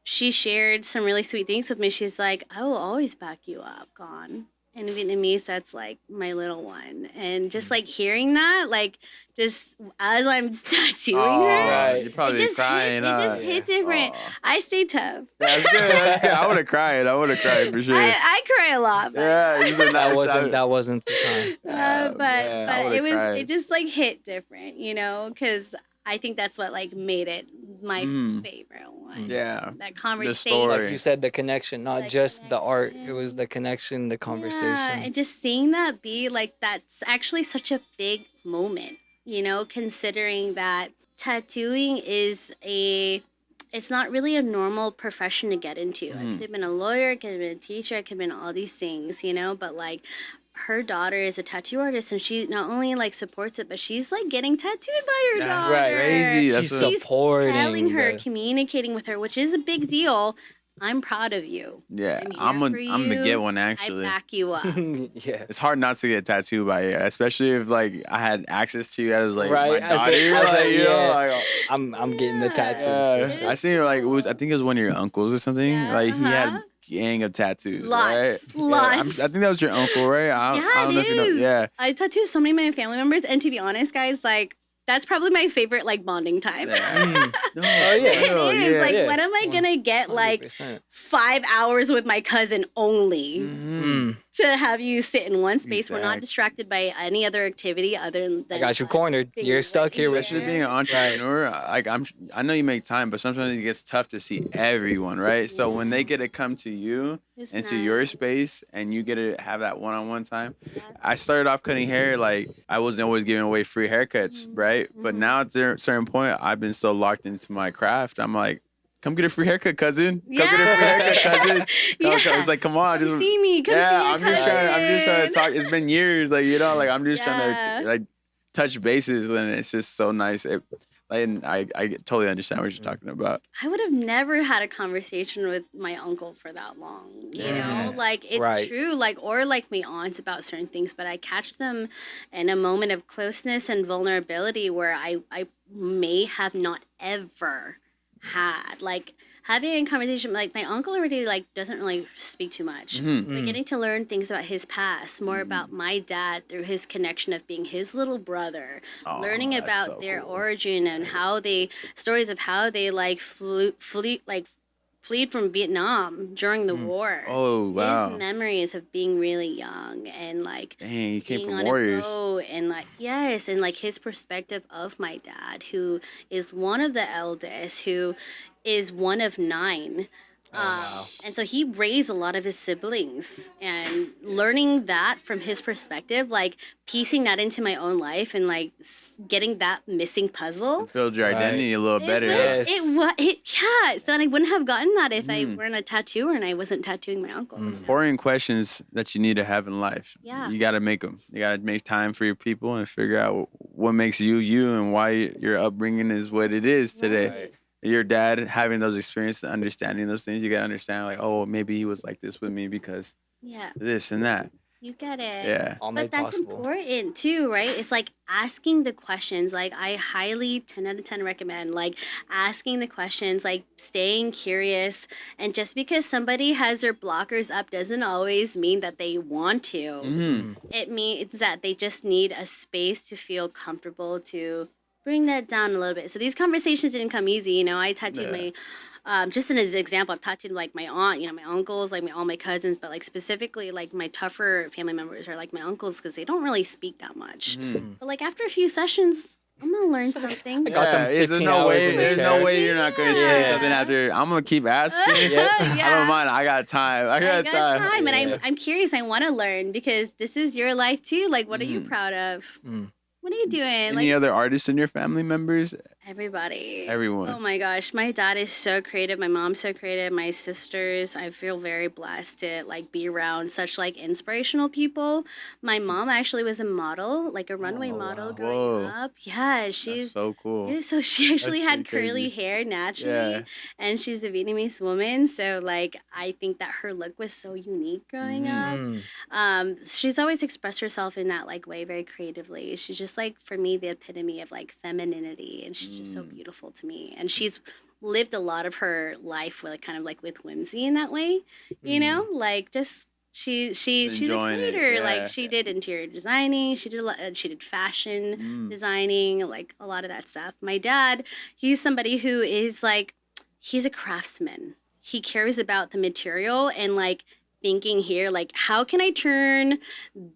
she shared some really sweet things with me. She's like, I will always back you up, Gone. In Vietnamese, that's like my little one. And just like hearing that, like just as I'm tattooing her, Right. You're probably crying. it just hit different. Aw. I stay tough. That's good. That's good. I would have cried. I would have cried for sure. I cry a lot, but Yeah, it's a nice. That wasn't the time. but man, I would've it was cried. it just like hit different, you know, because I think that's what like made it my favorite one. Yeah. That conversation. story. Like you said, the connection, not The just the art. It connection. was the connection, the conversation. Yeah, and just seeing that be like that's actually such a big moment, you know, considering that tattooing is it's not really a normal profession to get into. It could have been a lawyer, it could have been a teacher, it could have been all these things, you know, but like her daughter is a tattoo artist and she not only like supports it, but she's like getting tattooed by her That's daughter. right. crazy. That's She's what- She's supporting telling her, the- communicating with her, which is a big deal. I'm proud of you. Yeah, I'm here for I'm gonna you. get one I actually. back you up. Yeah. It's hard not to get tattooed by you, especially if like I had access to you as like Right, my as a- daughter. as a- Like, you know, yeah. like, I'm getting the Yeah. tattoo. yeah. for sure. I seen like I think it was one of your uncles or something. Yeah, Like he had uh-huh. a gang of tattoos. Lots, right? lots. I think that was your uncle, right? I don't know Yeah, if you know. it is. Yeah. I tattooed so many of my family members, and to be honest, guys, like that's probably my favorite like bonding time. Yeah. No, Oh, yeah. It no, is. yeah. Like, Yeah. when am I gonna get like 100%. 5 hours with my cousin only Mhm. to have you sit in one space? We're not Exact. distracted by any other activity other than I got you us cornered. being You're stuck here with Especially me. being an entrepreneur, like I know you make time, but sometimes it gets tough to see everyone, right? So when they get to come to you It's into not- your space and you get to have that one-on-one time. I started off cutting hair, like I wasn't always giving away free haircuts, right? But now at a certain point, I've been so locked into my craft. I'm like, come get a free haircut, cousin. Come get a free haircut, cousin. Yeah. It's like, come on, Come just see me. Come see yeah, your I'm just trying to talk. It's been years, like, you know, like I'm just trying Yeah. to like touch bases, and it's just so nice. And I totally understand what you're talking about. I would have never had a conversation with my uncle for that long. You Yeah. know, like it's Right. true, like or like my aunts about certain things, but I catch them in a moment of closeness and vulnerability where I may have not ever had. Like having a conversation, like my uncle already like doesn't really speak too much. Mhm. But getting to learn things about his past, more about my dad through his connection of being his little brother, Oh, learning that's about so their cool. origin and how they stories of how they like fled from Vietnam during the war. Oh wow! His memories of being really young and like Dang, you came being from on warriors. a boat and like yes, and like his perspective of my dad, who is one of the eldest, who is one of 9. And so he raised a lot of his siblings, and learning that from his perspective, like piecing that into my own life and like getting that missing puzzle. Build your Right. identity a little better. It Yes. was, yeah. So I wouldn't have gotten that if I weren't a tattooer and I wasn't tattooing my uncle. you know? Important questions that you need to have in life. Yeah. You got to make them. You got to make time for your people and figure out what makes you you and why your upbringing is what it is today. Right. Your dad having those experiences, understanding those things, you got to understand like, oh, maybe he was like this with me because Yeah, this and that. you get it. Yeah. All But made that's possible. important too, right? It's like asking the questions. Like I highly 10 out of 10 recommend like asking the questions, like staying curious. And just because somebody has their blockers up doesn't always mean that they want to. Mhm. It means that they just need a space to feel comfortable to bring that down a little bit. So these conversations didn't come easy. You know, I tattooed my just as an example, I've tattooed like my aunt, you know, my uncles, like all my cousins, but like specifically like my tougher family members are like my uncles because they don't really speak that much. Mhm. But like after a few sessions, I'm gonna learn something. I got them there's 15 no hours way. in the There's chair. no way you're not gonna say Yeah. something after. I'm gonna keep asking. Yep. I don't mind. I got time. I got time. and Yeah. I'm curious. I want to learn because this is your life too. Like, what are you proud of? Mm. What are you doing? Any other artists in your family members? Everybody. Everyone. Oh my gosh, my dad is so creative. My mom's so creative. My sisters. I feel very blessed to like be around such like inspirational people. My mom actually was a model, like a runway model wow. growing Whoa. up. Yeah, That's she's. so cool. Yeah, so she actually That's had pretty curly crazy. hair naturally, Yeah. and she's a Vietnamese woman. So like, I think that her look was so unique growing up. Mm. She's always expressed herself in that like way very creatively. She's just like for me the epitome of like femininity, and she's just so beautiful to me. And she's lived a lot of her life with kind of like with whimsy in that way, you know, like just she's a Enjoying it, creator. Like yeah. she did interior designing, she did fashion designing, like a lot of that stuff. My dad, he's somebody who is like, he's a craftsman. He cares about the material and like thinking here, like how can I turn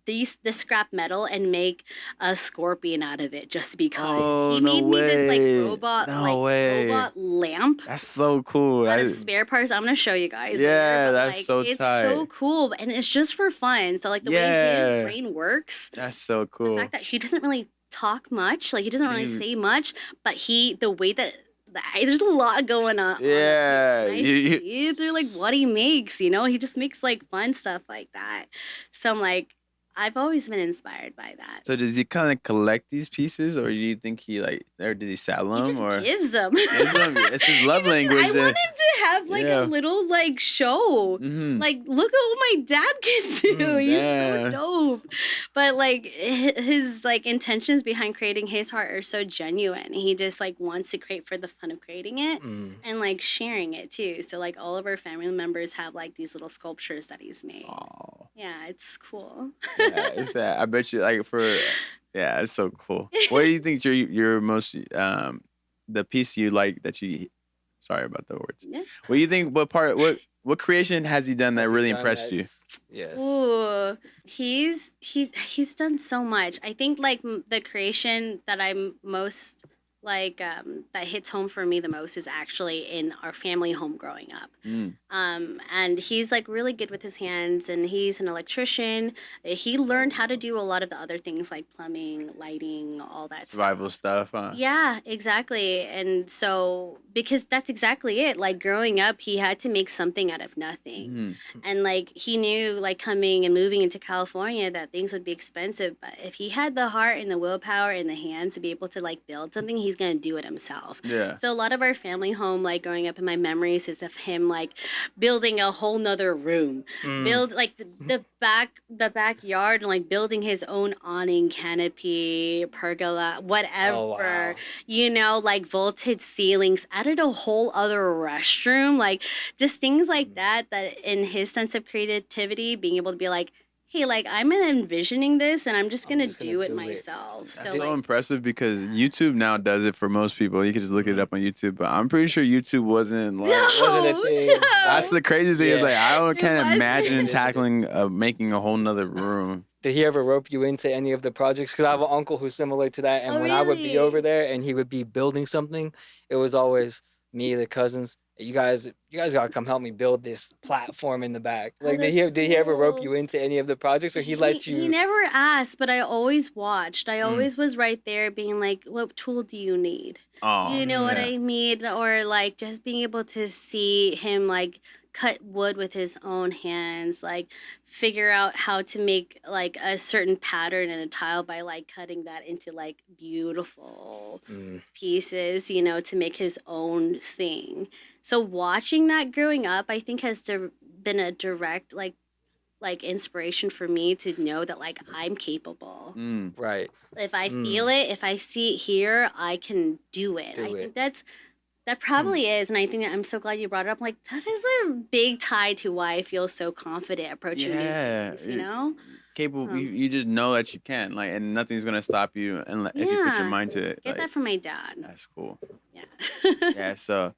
this scrap metal and make a scorpion out of it just because. Oh, He no made me this way. like No way. robot lamp That's so cool. out of spare parts. I'm gonna show you guys Yeah, later, but that's like so it's tight. so cool and it's just for fun. So like the way Yeah. his brain works, That's so the cool. fact that he doesn't really talk much, like he doesn't really You- say much, but the way that there's a lot going on. Yeah, And I see through like what he makes, you know, he just makes like fun stuff like that. So I'm like, I've always been inspired by that. So does he kind of collect these pieces, or do you think he like, or did he sell them, He just or gives them. gives them? It's his love language. I want him to have like Yeah. a little like show. Mm-hmm. Like, look at what my dad can do. He's yeah. so dope. But like his like intentions behind creating his art are so genuine. He just like wants to create for the fun of creating it and like sharing it too. So like all of our family members have like these little sculptures that he's made. Oh, Yeah, it's cool. yeah, it's that. I bet you like yeah, it's so cool. What do you think your most the piece you like that you? Sorry about the words. Yeah. What do you think? What creation has he done that really impressed you? Yes. Ooh, he's done so much. I think like the creation that I'm most like that hits home for me the most is actually in our family home growing up. And he's like really good with his hands, and he's an electrician. He learned how to do a lot of the other things like plumbing, lighting, all that Survival stuff, huh? Yeah, exactly. And so, because that's exactly it. Like growing up, he had to make something out of nothing. And like he knew, like coming and moving into California, that things would be expensive. But if he had the heart and the willpower and the hands to be able to like build something, he's going to do it himself. Yeah. So, a lot of our family home, like growing up in my memories, is of him like building a whole nother room, build like the backyard, and like building his own awning, canopy, pergola, whatever. Oh, wow. You know, like vaulted ceilings, added a whole other restroom, like just things like that. That in his sense of creativity, being able to be like, hey, like I'm envisioning this, and I'm just gonna do it myself. That's So so like, impressive because YouTube now does it for most people. You can just look it up on YouTube, but I'm pretty sure YouTube wasn't like. Wasn't a thing. That's the crazy thing. Is like It can't wasn't. imagine tackling making a whole nother room. Did he ever rope you into any of the projects? Because I have an uncle who's similar to that, and Oh, when I would be really? over there and he would be building something, it was always me, the cousins. You guys gotta come help me build this platform in the back. Oh, Like, did he ever rope you into any of the projects, or he let you? He never asked, but I always watched. I always was right there, being like, "What tool do you need?" Oh, You know what yeah. I mean? Or like just being able to see him like cut wood with his own hands, like figure out how to make like a certain pattern in a tile by like cutting that into like beautiful pieces, you know, to make his own thing. So watching that growing up, I think has been a direct like inspiration for me to know that like I'm capable. Right. If I feel it, if I see it here, I can do it. I think that probably is, and I think that I'm so glad you brought it up. Like that is a big tie to why I feel so confident approaching these things. You know, capable. You just know that you can, like, and nothing's gonna stop you, and if you put your mind to it. Get like, that from my dad. That's cool. Yeah. Yeah. So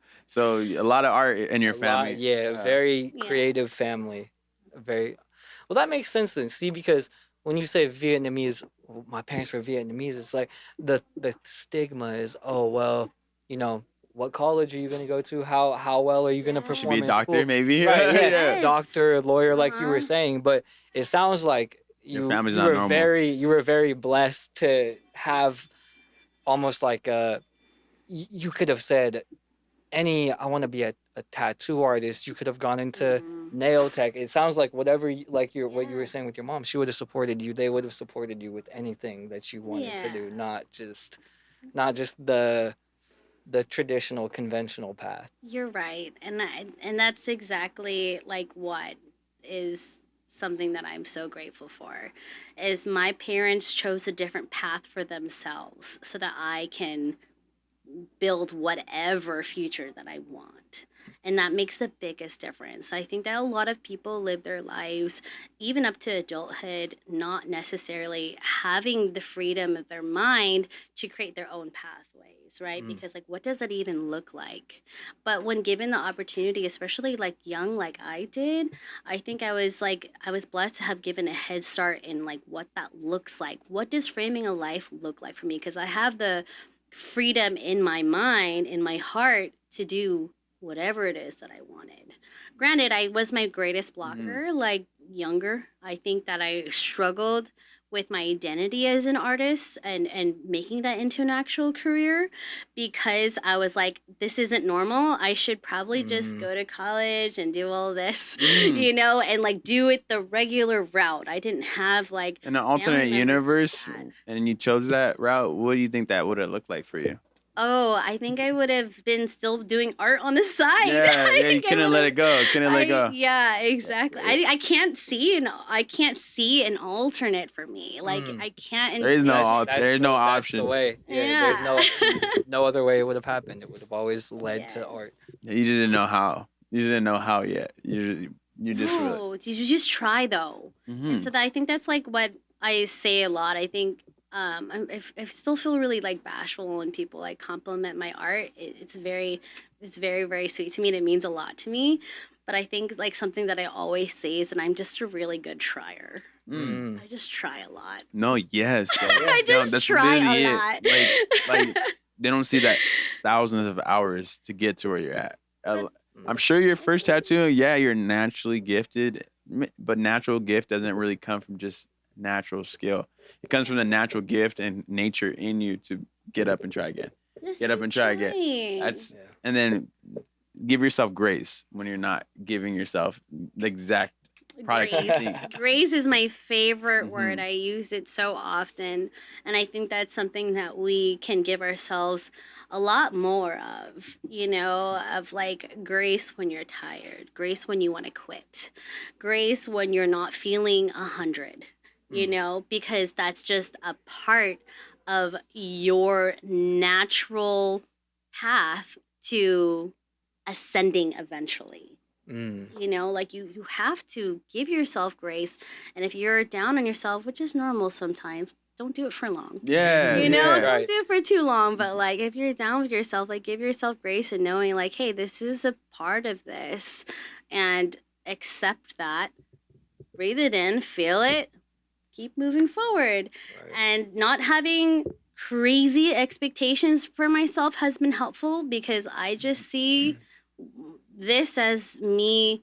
a lot of art in your family. Very creative family. Very well. That makes sense then. See, because when you say Vietnamese, my parents were Vietnamese. It's like the stigma is, oh well, you know. What college are you going to go to? How well are you going to perform? Should be a in doctor, school? maybe. Right, yeah. Yes. Doctor, lawyer, like you were saying. But it sounds like Your family's not normal. you were very blessed to have almost like you could have said I want to be a tattoo artist. You could have gone into nail tech. It sounds like what you were saying with your mom. She would have supported you. They would have supported you with anything that you wanted to do, not just the traditional conventional path. You're right, and that's exactly like what is something that I'm so grateful for. Is my parents chose a different path for themselves so that I can build whatever future that I want. And that makes the biggest difference. I think that a lot of people live their lives, even up to adulthood, not necessarily having the freedom of their mind to create their own pathways, right? Because, like, what does that even look like? But when given the opportunity, especially like young, like I did, I think I was blessed to have given a head start in like what that looks like. What does framing a life look like for me? Because I have the freedom in my mind, in my heart, to do whatever it is that I wanted. Granted, I was my greatest blocker, like younger. I think that I struggled with my identity as an artist and making that into an actual career because I was like, this isn't normal. I should probably just go to college and do all this, you know, and like do it the regular route. I didn't have like In an family alternate members universe, like that. and you chose that route, what do you think that would have looked like for you? Oh, I think I would have been still doing art on the side. Yeah, I yeah, you think I couldn't would let have. it go. Couldn't let go. Yeah, exactly. I can't see an alternate for me. Like I can't There is no envision. there's no That's the option. way. Yeah, there's no other way it would have happened. It would have always led to art. You just didn't know how. You just didn't know how yet. You just really. No, you just try though. And so I think that's like what I say a lot. I think I still feel really like bashful when people like compliment my art. It's very very sweet to me and it means a lot to me. But I think like something that I always say is that I'm just a really good trier. I just try a lot. No, yes. I just that's try literally a lot. Like they don't see that thousands of hours to get to where you're at. I'm sure your first tattoo, yeah, you're naturally gifted, but natural gift doesn't really come from just natural skill. It comes from the natural gift and nature in you to get up and try again. Just Get up keep and try again. trying. And then give yourself grace when you're not giving yourself the exact product you Grace. think. Grace is my favorite word. I use it so often. And I think that's something that we can give ourselves a lot more of, you know, of like grace when you're tired, grace when you want to quit, grace when you're not feeling 100, you know, because that's just a part of your natural path to ascending eventually. You know, like you have to give yourself grace. And if you're down on yourself, which is normal sometimes, don't do it for long. Yeah. You know, yeah. don't do it for too long. But like if you're down with yourself, like give yourself grace and knowing like, hey, this is a part of this and accept that. Breathe it in, feel it, keep moving forward. And not having crazy expectations for myself has been helpful because I just see this as me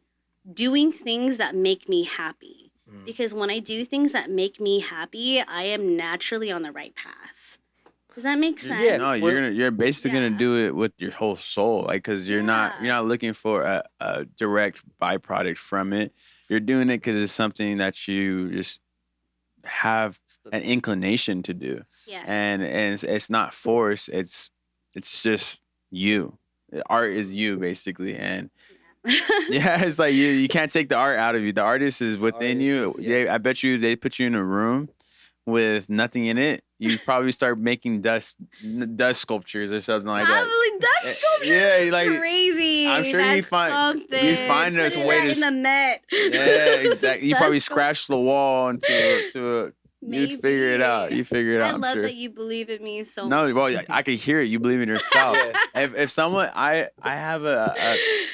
doing things that make me happy. Because when I do things that make me happy, I am naturally on the right path. Does that make sense? Yeah. No, you're basically gonna do it with your whole soul, like because you're not looking for a direct byproduct from it. You're doing it because it's something that you just have an inclination to do. Yeah. And it's not force. It's just you. Art is you basically, and yeah, it's like you can't take the art out of you. The artist is within you. I bet you they put you in a room with nothing in it. You probably start making dust sculptures or something like that. Probably dust sculptures. Yeah, is like crazy. I'm sure That's you find us Put way that to in the Met. Yeah, exactly. You probably Dust scratch the wall into a. You'd figure it out. You figure it out. I love I'm sure. that you believe in me so No, much. well, I could hear it. You believe in yourself. If someone, I have a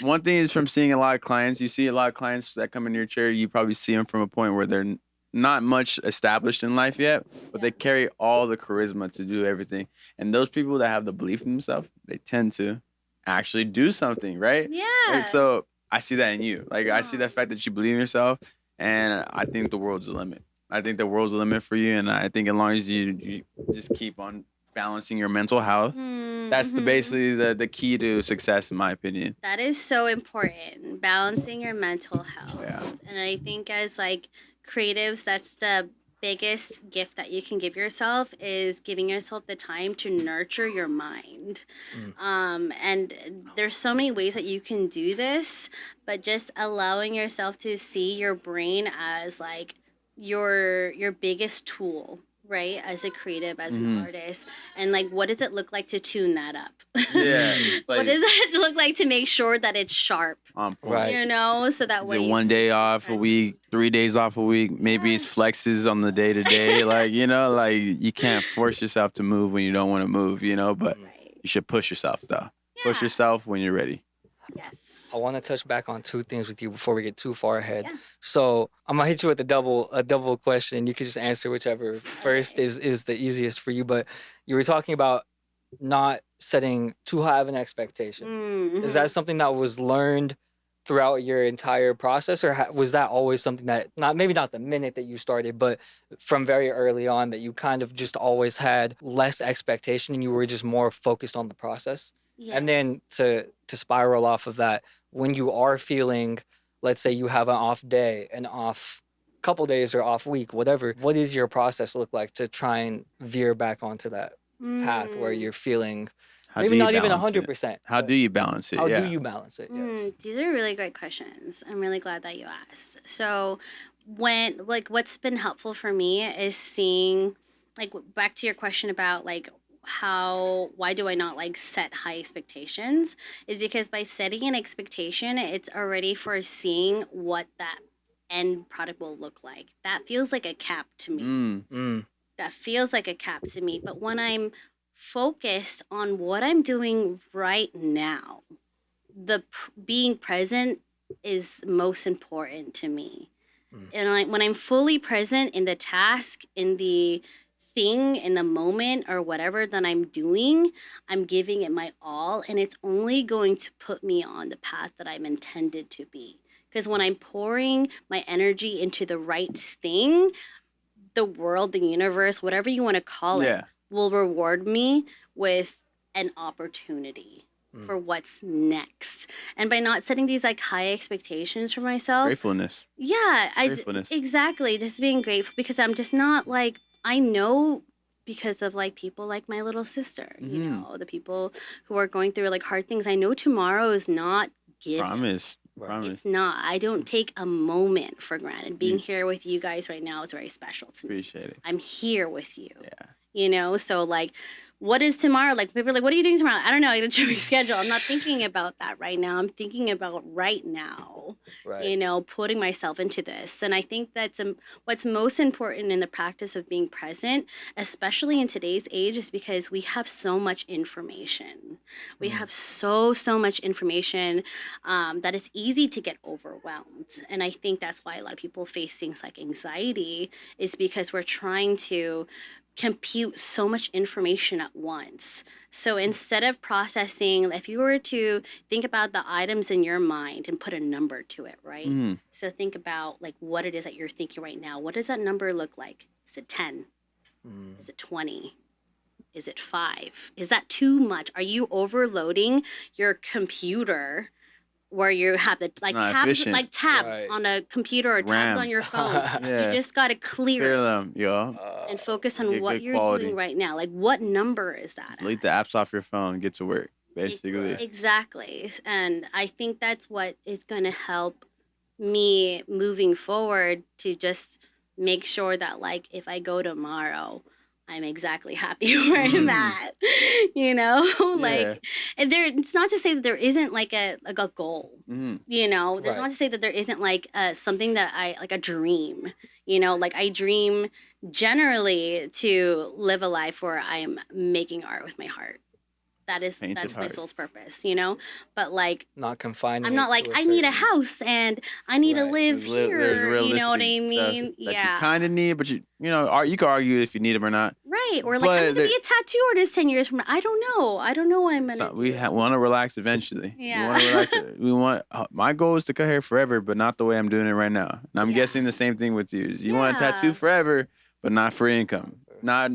one thing is from seeing a lot of clients. You see a lot of clients that come in your chair. You probably see them from a point where they're not much established in life yet, but they carry all the charisma to do everything. And those people that have the belief in themselves, they tend to actually do something, right? Yeah. And so I see that in you. Like I see the fact that you believe in yourself, and I think the world's the limit. I think the world's the limit for you, and I think as long as you just keep on balancing your mental health, that's basically the key to success, in my opinion. That is so important, balancing your mental health. Yeah. And I think as like creatives, that's the biggest gift that you can give yourself is giving yourself the time to nurture your mind. And there's so many ways that you can do this, but just allowing yourself to see your brain as like your biggest tool, right? As a creative, as an Mhm. artist. And like, what does it look like to tune that up? Yeah. What Like does it look like to make sure that it's sharp? on point. Right. You know, so that Is way it you one keep day it off a fresh. week, 3 days off a week? Maybe it's flexes on the day to day. Like, like you can't force yourself to move when you don't want to move, but Right. you should push yourself though. Push Yeah. yourself when you're ready. Yes. I want to touch back on two things with you before we get too far ahead. Yeah. So I'm gonna hit you with a double question. You can just answer whichever first Okay. is the easiest for you. But you were talking about not setting too high of an expectation. Mm-hmm. Is that something that was learned throughout your entire process, or was that always something that maybe not the minute that you started, but from very early on that you kind of just always had less expectation and you were just more focused on the process? Yes. And then to spiral off of that, when you are feeling, let's say you have an off day, an off couple days or off week, whatever, what does your process look like to try and veer back onto that path where you're feeling How maybe do you not even balance it? 100%? How do you balance it? How Yeah. do you balance it? Yes. These are really great questions. I'm really glad that you asked. So, what's been helpful for me is seeing, like, back to your question about, like, why do I not, like, set high expectations? Is because by setting an expectation, it's already foreseeing what that end product will look like. That feels like a cap to me. That feels like a cap to me. But when I'm focused on what I'm doing right now, being present is most important to me. And when I'm fully present in the task, in the thing, in the moment, or whatever that I'm doing, I'm giving it my all, and it's only going to put me on the path that I'm intended to be. Because when I'm pouring my energy into the right thing, the world, the universe, whatever you want to call it, will reward me with an opportunity for what's next. And by not setting these like high expectations for myself, Gratefulness. yeah, Gratefulness. exactly, just being grateful, because I'm just not like, I know, because of like people like my little sister, the people who are going through like hard things. I know tomorrow is not given. Promise. It's not. I don't take a moment for granted. Being here with you guys right now is very special to me. Appreciate it. I'm here with you. Yeah. So like, what is tomorrow? Like, people are like, what are you doing tomorrow? I don't know. I got to reschedule. I'm not thinking about that right now. I'm thinking about right now, putting myself into this. And I think that's what's most important in the practice of being present, especially in today's age, is because we have so much information. We have so much information that it's easy to get overwhelmed. And I think that's why a lot of people face things like anxiety, is because we're trying to compute so much information at once. So instead of processing, if you were to think about the items in your mind and put a number to it, right? So think about like what it is that you're thinking right now. What does that number look like? Is it 10? Is it 20? Is it 5? Is that too much? Are you overloading your computer where you have the tabs Right. on a computer or tabs RAM. on your phone? Yeah. You just got to clear it them, and focus on Get what good you're quality. doing right now. Like, what number is that at? Delete the apps off your phone. Get to work. Basically. Exactly. And I think that's what is going to help me moving forward, to just make sure that, like, if I go tomorrow, I'm exactly happy where I'm at. Like, and it's not to say that there isn't like a goal. There's not to say that there isn't like something that a dream. Like, I dream generally to live a life where I'm making art with my heart. That's my soul's purpose, But like, Not confining. I'm not like, I need a house and I need to live There's here. You know what I realistic mean? stuff that you kind of need, but you could argue if you need them or not. Right. Or like, I'm gonna be a tattoo artist 10 years from now. I don't know. What I'm gonna do. We want to relax eventually. Yeah. We want my goal is to cut hair forever, but not the way I'm doing it right now. And I'm guessing the same thing with you. You want a tattoo forever, but not for income. Not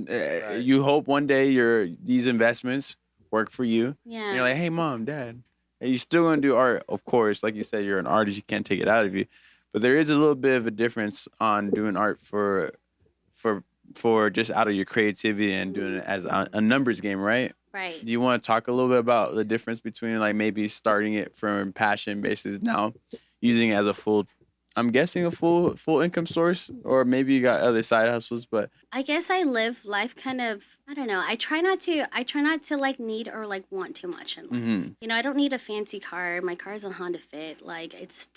you hope one day these investments work for you. Yeah. And you're like, hey, mom, dad, and you're still gonna do art, of course. Like you said, you're an artist. You can't take it out of you. But there is a little bit of a difference on doing art for just out of your creativity and doing it as a numbers game, right? Right. Do you want to talk a little bit about the difference between like maybe starting it from passion basis now, using it as a I'm guessing a full income source, or maybe you got other side hustles. But I guess I live life kind of, I don't know. I try not to like need or like want too much in life. You know, I don't need a fancy car. My car's a Honda Fit. Like it's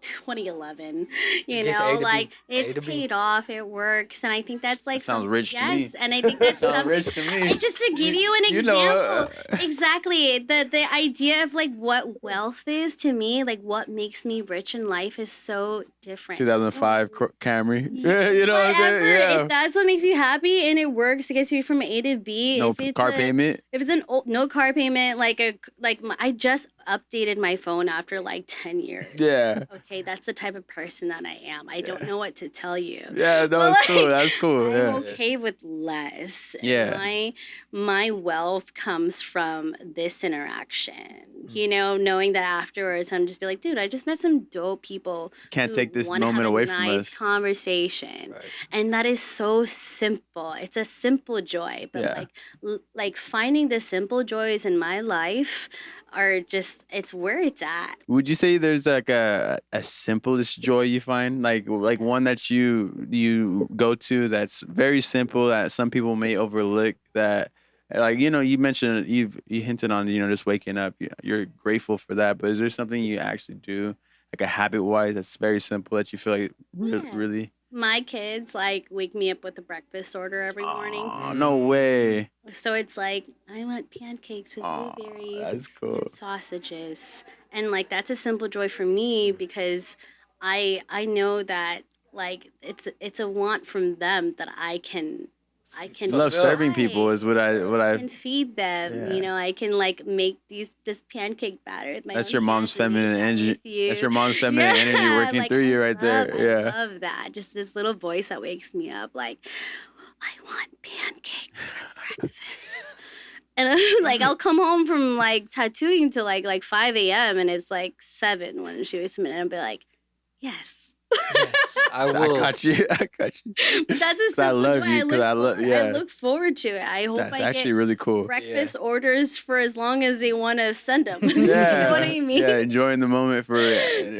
2011. You Just know, A to B. like A it's to B. paid off. It works, and I think that's like That sounds some- rich to me. yes, and I think that's sounds something. rich to me. It's just to give you an You example. know, Exactly. The idea of like what wealth is to me, like what makes me rich in life is so different. 2005 Camry. Yeah, you know what I'm Whatever. saying? Yeah. If that's what makes you happy and it works, it gets you from A to B. No if it's car payment. If it's no car payment, I just updated my phone after like 10 years. Yeah. Okay, that's the type of person that I am. I don't know what to tell you. Yeah, no, But, that's cool. like, That's cool. I'm Yeah. okay with less. Yeah. My wealth comes from this interaction. You know, knowing that afterwards, I'm just be like, dude, I just met some dope people. Can't who take this wanna moment have a away from nice us. conversation, Right. and that is so simple. It's a simple joy, but Yeah. like finding the simple joys in my life are just it's where it's at. Would you say there's like a simplest joy you find, like one that you go to that's very simple that some people may overlook, that like, you know, you mentioned you hinted on, you know, just waking up, you're grateful for that, but is there something you actually do like a habit wise that's very simple that you feel like Yeah. really? My kids like wake me up with a breakfast order every morning. Oh, no way. So it's like, I want pancakes with Aw, blueberries that's cool. and sausages. And like that's a simple joy for me because I know that like it's a want from them that I can Love serving people is what I can feed them. Yeah. You know, I can like make this pancake batter with my that's own your mom's hands and make feminine that energy. with you. That's your mom's feminine energy working like, through you I right there. love- Yeah. I love that. Just this little voice that wakes me up like, I want pancakes for breakfast. And I'm like, I'll come home from like tattooing to like 5 a.m. and it's like 7 when she wakes me up and I'll be like, yes. Yes, I I will. got you. I got you. But that's a 'Cause I simple love joy. you, 'cause I love- yeah. I look forward to it. I hope That's I actually get really cool. breakfast orders for as long as they want to send them. Yeah. You know what I mean? Yeah, enjoying the moment for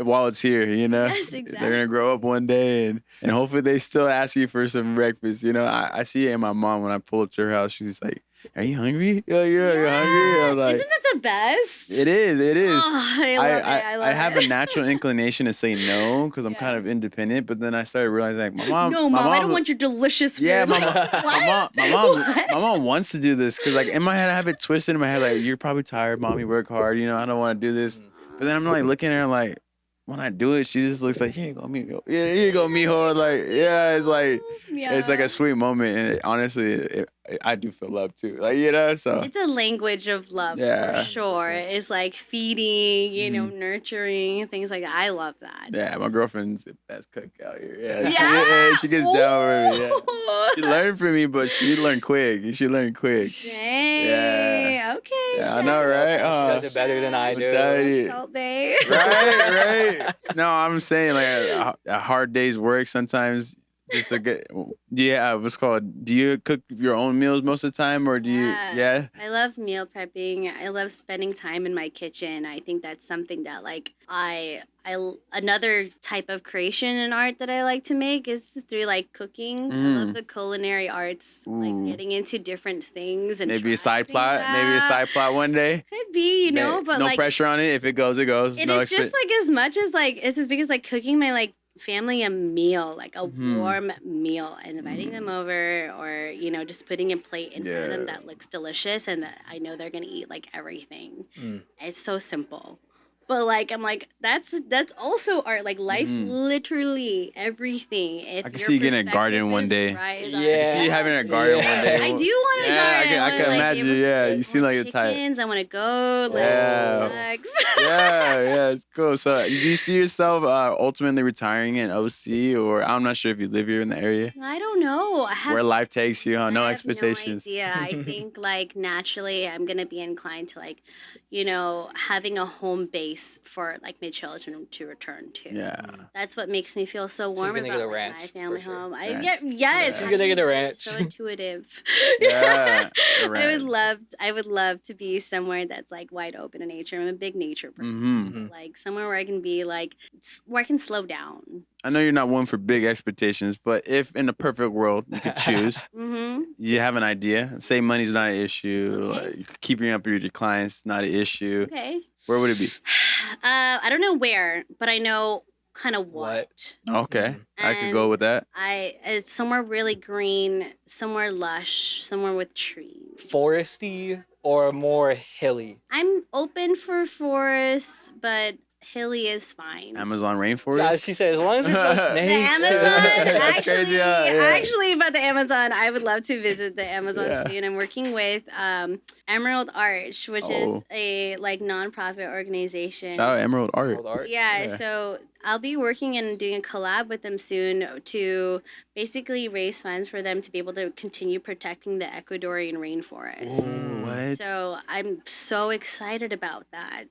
while it's here, you know? Yes, They're exactly. gonna grow up one day and hopefully they still ask you for some breakfast. You know, I see it in my mom when I pull up to her house, she's like, are you hungry? Yeah, you're hungry. I was like, Isn't that the best? it is, it is. Oh, I love it. I love I have it. a natural inclination to say no because I'm Yeah. kind of independent, but then I started realizing like my mom. No, my mom, I don't want your delicious food. Yeah, my What? my mom wants to do this because like in my head I have it twisted in my head like you're probably tired, mom. You work hard, you know. I don't want to do this, but then I'm like looking at her like when I do it, she just looks like here you go, mijo. Yeah, here you go, mijo. Like yeah, it's like it's like a sweet moment, and honestly, I do feel love too. Like you know, so It's a language of love Yeah. for sure. It's like feeding, you know, Mhm. nurturing, things like that. I love that. yeah, my girlfriend's the best cook out here. Yeah, Yeah. she gets down with me. Yeah. She learned from me, but she learned quick. She learned quick. Dang. Okay. Yeah, I know, right? She does it better than I I'm do. telling you. Salt Bay. Right. No, I'm saying like a hard day's work sometimes. Just a good, yeah. What's called? Do you cook your own meals most of the time, or do you? Yeah. Yeah. I love meal prepping. I love spending time in my kitchen. I think that's something that like another type of creation and art that I like to make is through like cooking. I love the culinary arts, Ooh. like getting into different things and Maybe a trying side plot. things Maybe a out. side plot one day. Could be, you know, but no like pressure on it. If it goes, it goes. it no is just like as much as like it's as big as like cooking my like family a meal, like a Mhm. warm meal, and inviting them over, or you know, just putting a plate in front of them Yeah. that looks delicious and that I know they're gonna eat like everything. Mm. It's so simple. But like I'm like that's also art. Like life, Mhm. literally everything. If I can your see you getting a perspective garden one is day. right, is Yeah. art. I can see you having a garden Yeah. one day. I do want a Yeah, garden. I can like, imagine. able to Yeah, get you seem more like the type. chickens. I want to go. Like, Yeah. relax. Yeah, it's cool. So, do you see yourself ultimately retiring in OC, or I'm not sure if you live here in the area, I don't know. I have where life takes you? Huh? No I have expectations. No idea. I think like naturally I'm gonna be inclined to like, you know, having a home base place for like my children to return to. Yeah. That's what makes me feel so warm gonna about get a like, ranch, my family for sure. home. I Ranch. get yes, Yeah. She's gonna get a ranch. So intuitive. Yeah, a I ranch. would love to be somewhere that's like wide open in nature. I'm a big nature person. Mm-hmm. Like somewhere where I can be like where I can slow down. I know you're not one for big expectations, but if in a perfect world you could choose, Mm-hmm. you have an idea. Say money's not an issue. Okay. Like, keeping up with your clients not an issue. Okay. Where would it be? I don't know where, but I know kind of what. Okay, I could go And with that. It's somewhere really green, somewhere lush, somewhere with trees. Foresty or more hilly? I'm open for forests, but hilly is fine. Amazon So, rainforest. she said, as long as there's no The snakes. Amazon, That's actually, crazy, yeah. actually, about the Amazon, I would love to visit the Amazon Yeah. soon. I'm working with Emerald Arch, which is a like nonprofit organization. Shout out Emerald Art. Old art. Yeah, Yeah. so I'll be working and doing a collab with them soon to basically raise funds for them to be able to continue protecting the Ecuadorian rainforest. Ooh, what? So I'm so excited about that.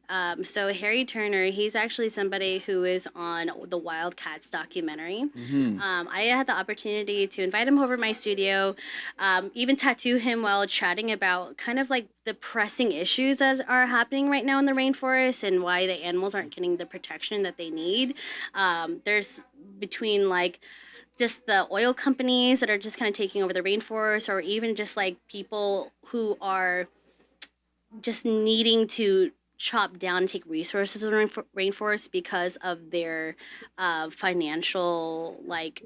So Harry Turner, he's actually somebody who is on the Wildcats documentary. Mhm. I had the opportunity to invite him over to my studio, even tattoo him while chatting about kind of like the pressing issues that are happening right now in the rainforest and why the animals aren't getting the protection that they need. There's between like just the oil companies that are just kind of taking over the rainforest, or even just like people who are just needing to chop down and take resources in the rainforest because of their financial like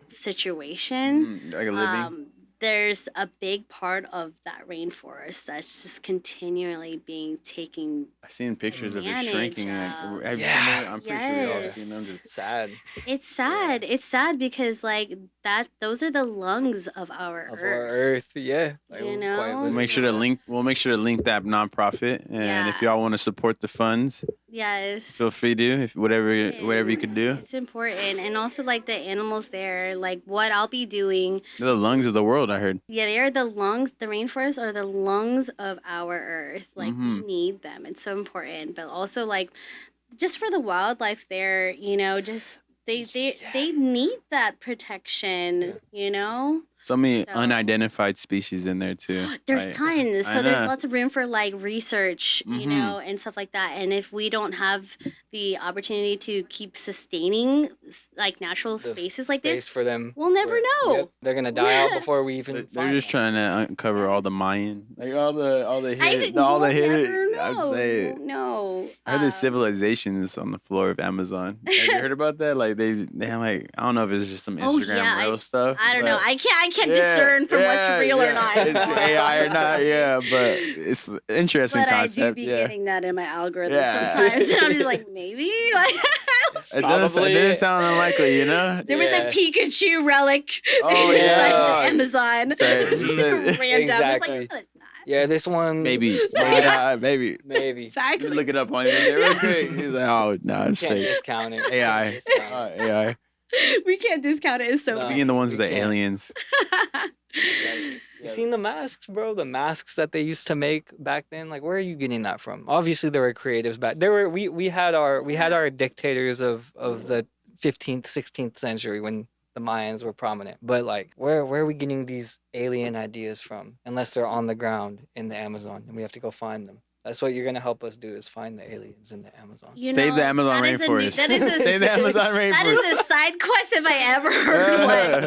situation. Like a living. There's a big part of that rainforest that's just continually being taken. I've seen pictures of it manage, shrinking. um, Have you Yeah. seen it? I'm pretty sure we all Yes. seen them. Just Sad. It's sad. It's sad because like that those are the lungs of our Of earth. our earth, yeah. You we'll know? quite We'll listen make sure to that. link. We'll make sure to link that nonprofit, and if Yeah. y'all want to support the funds, Yes. feel free to. If whatever you could do. It's important. And also like the animals there, like what I'll be doing. They're the lungs of the world. I heard. Yeah, they are the lungs, the rainforests are the lungs of our earth. Like we Mhm. need them. It's so important. But also like just for the wildlife there, you know, just they need that protection, you know? So many So- unidentified species in there too. There's Like, tons. I So there's know. lots of room for like research, you Mhm. know, and stuff like that. And if we don't have the opportunity to keep sustaining like natural The spaces like space this, for them. we'll never where- know. Yep, they're gonna die out before we even. They're find just them. trying to uncover all the Mayan, like all the I hidden, didn't, all the we'll hidden. never I'm know. saying. No. I heard there's civilizations on the floor of Amazon. Have you heard about that? Like they have like I don't know if it's just some Oh, Instagram yeah, real stuff. I don't know. but- I can't Yeah, discern from what's yeah, real or yeah. not. It's anymore. AI or I'm not, sorry. yeah, but it's an interesting But I concept. do be yeah. getting that in my algorithm Yeah. sometimes. And I'm just like, maybe? Like, It Probably. doesn't sound unlikely, you know? there was a Yeah. Pikachu relic Oh, inside yeah. the Amazon. Sorry, It's you just said- random. Exactly. It's like, no, it's not. Yeah, this one. Maybe. Maybe. Maybe. Exactly. Look it up on it real quick. He's like, oh, no, it's Can't fake. discount it. AI. Can't discount it. AI. We can't discount it. It's so No. funny. Being the ones we with the can't. aliens. You seen the masks, bro? The masks that they used to make back then. Like, where are you getting that from? Obviously, there were creatives back. There were we had our dictators of the 15th, 16th century when the Mayans were prominent. But like, where are we getting these alien ideas from? Unless they're on the ground in the Amazon, and we have to go find them. That's what you're gonna help us do is find the aliens in the Amazon. You Save the know, Amazon that is rainforest. that is a Save the Amazon rainforest. That is a side quest if I ever heard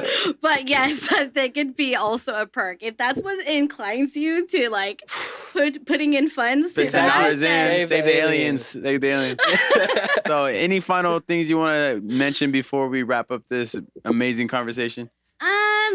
one. But yes, that could be also a perk. If that's what inclines you to like putting in funds to Spectacular that, in. Save the aliens. Save the aliens. So, any final things you want to mention before we wrap up this amazing conversation?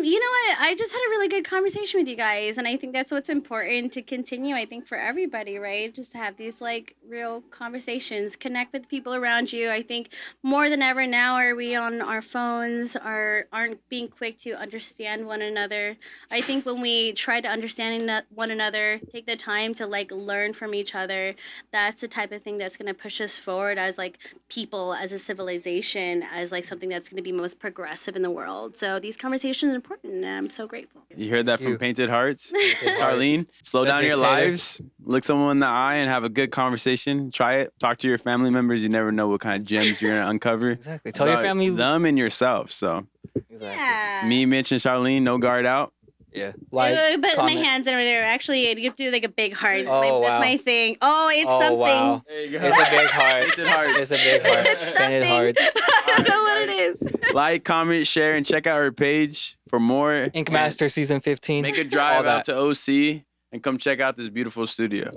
you know what? I just had a really good conversation with you guys, and I think that's what's important to continue. I think for everybody, right? Just to have these like real conversations, connect with people around you. I think more than ever now, are we on our phones, aren't being quick to understand one another. I think when we try to understand one another, take the time to like learn from each other, that's the type of thing that's going to push us forward as like people, as a civilization, as like something that's going to be most progressive in the world. So these conversations are important, and I'm so grateful. You heard that from You. Painted Hearts? Hearts. Charlene, slow The down your dictator. lives. Look someone in the eye and have a good conversation. Try it. Talk to your family members. You never know what kind of gems you're gonna uncover. Exactly. Tell your about family. them and yourself. So Exactly. Yeah. me, Mitch, and Charlene, no guard out. Yeah. But my comment. hands over there. Actually, you have to do like a big heart. That's, Oh, that's wow. my thing. Oh, it's Oh, something. wow. There you go. It's a big heart. Painted Hearts. It's a big heart. It's Painted something. Hearts. I don't know what it is. Like, comment, share, and check out her page for more. Ink Master season 15. Make a All drive that. out to OC and come check out this beautiful studio.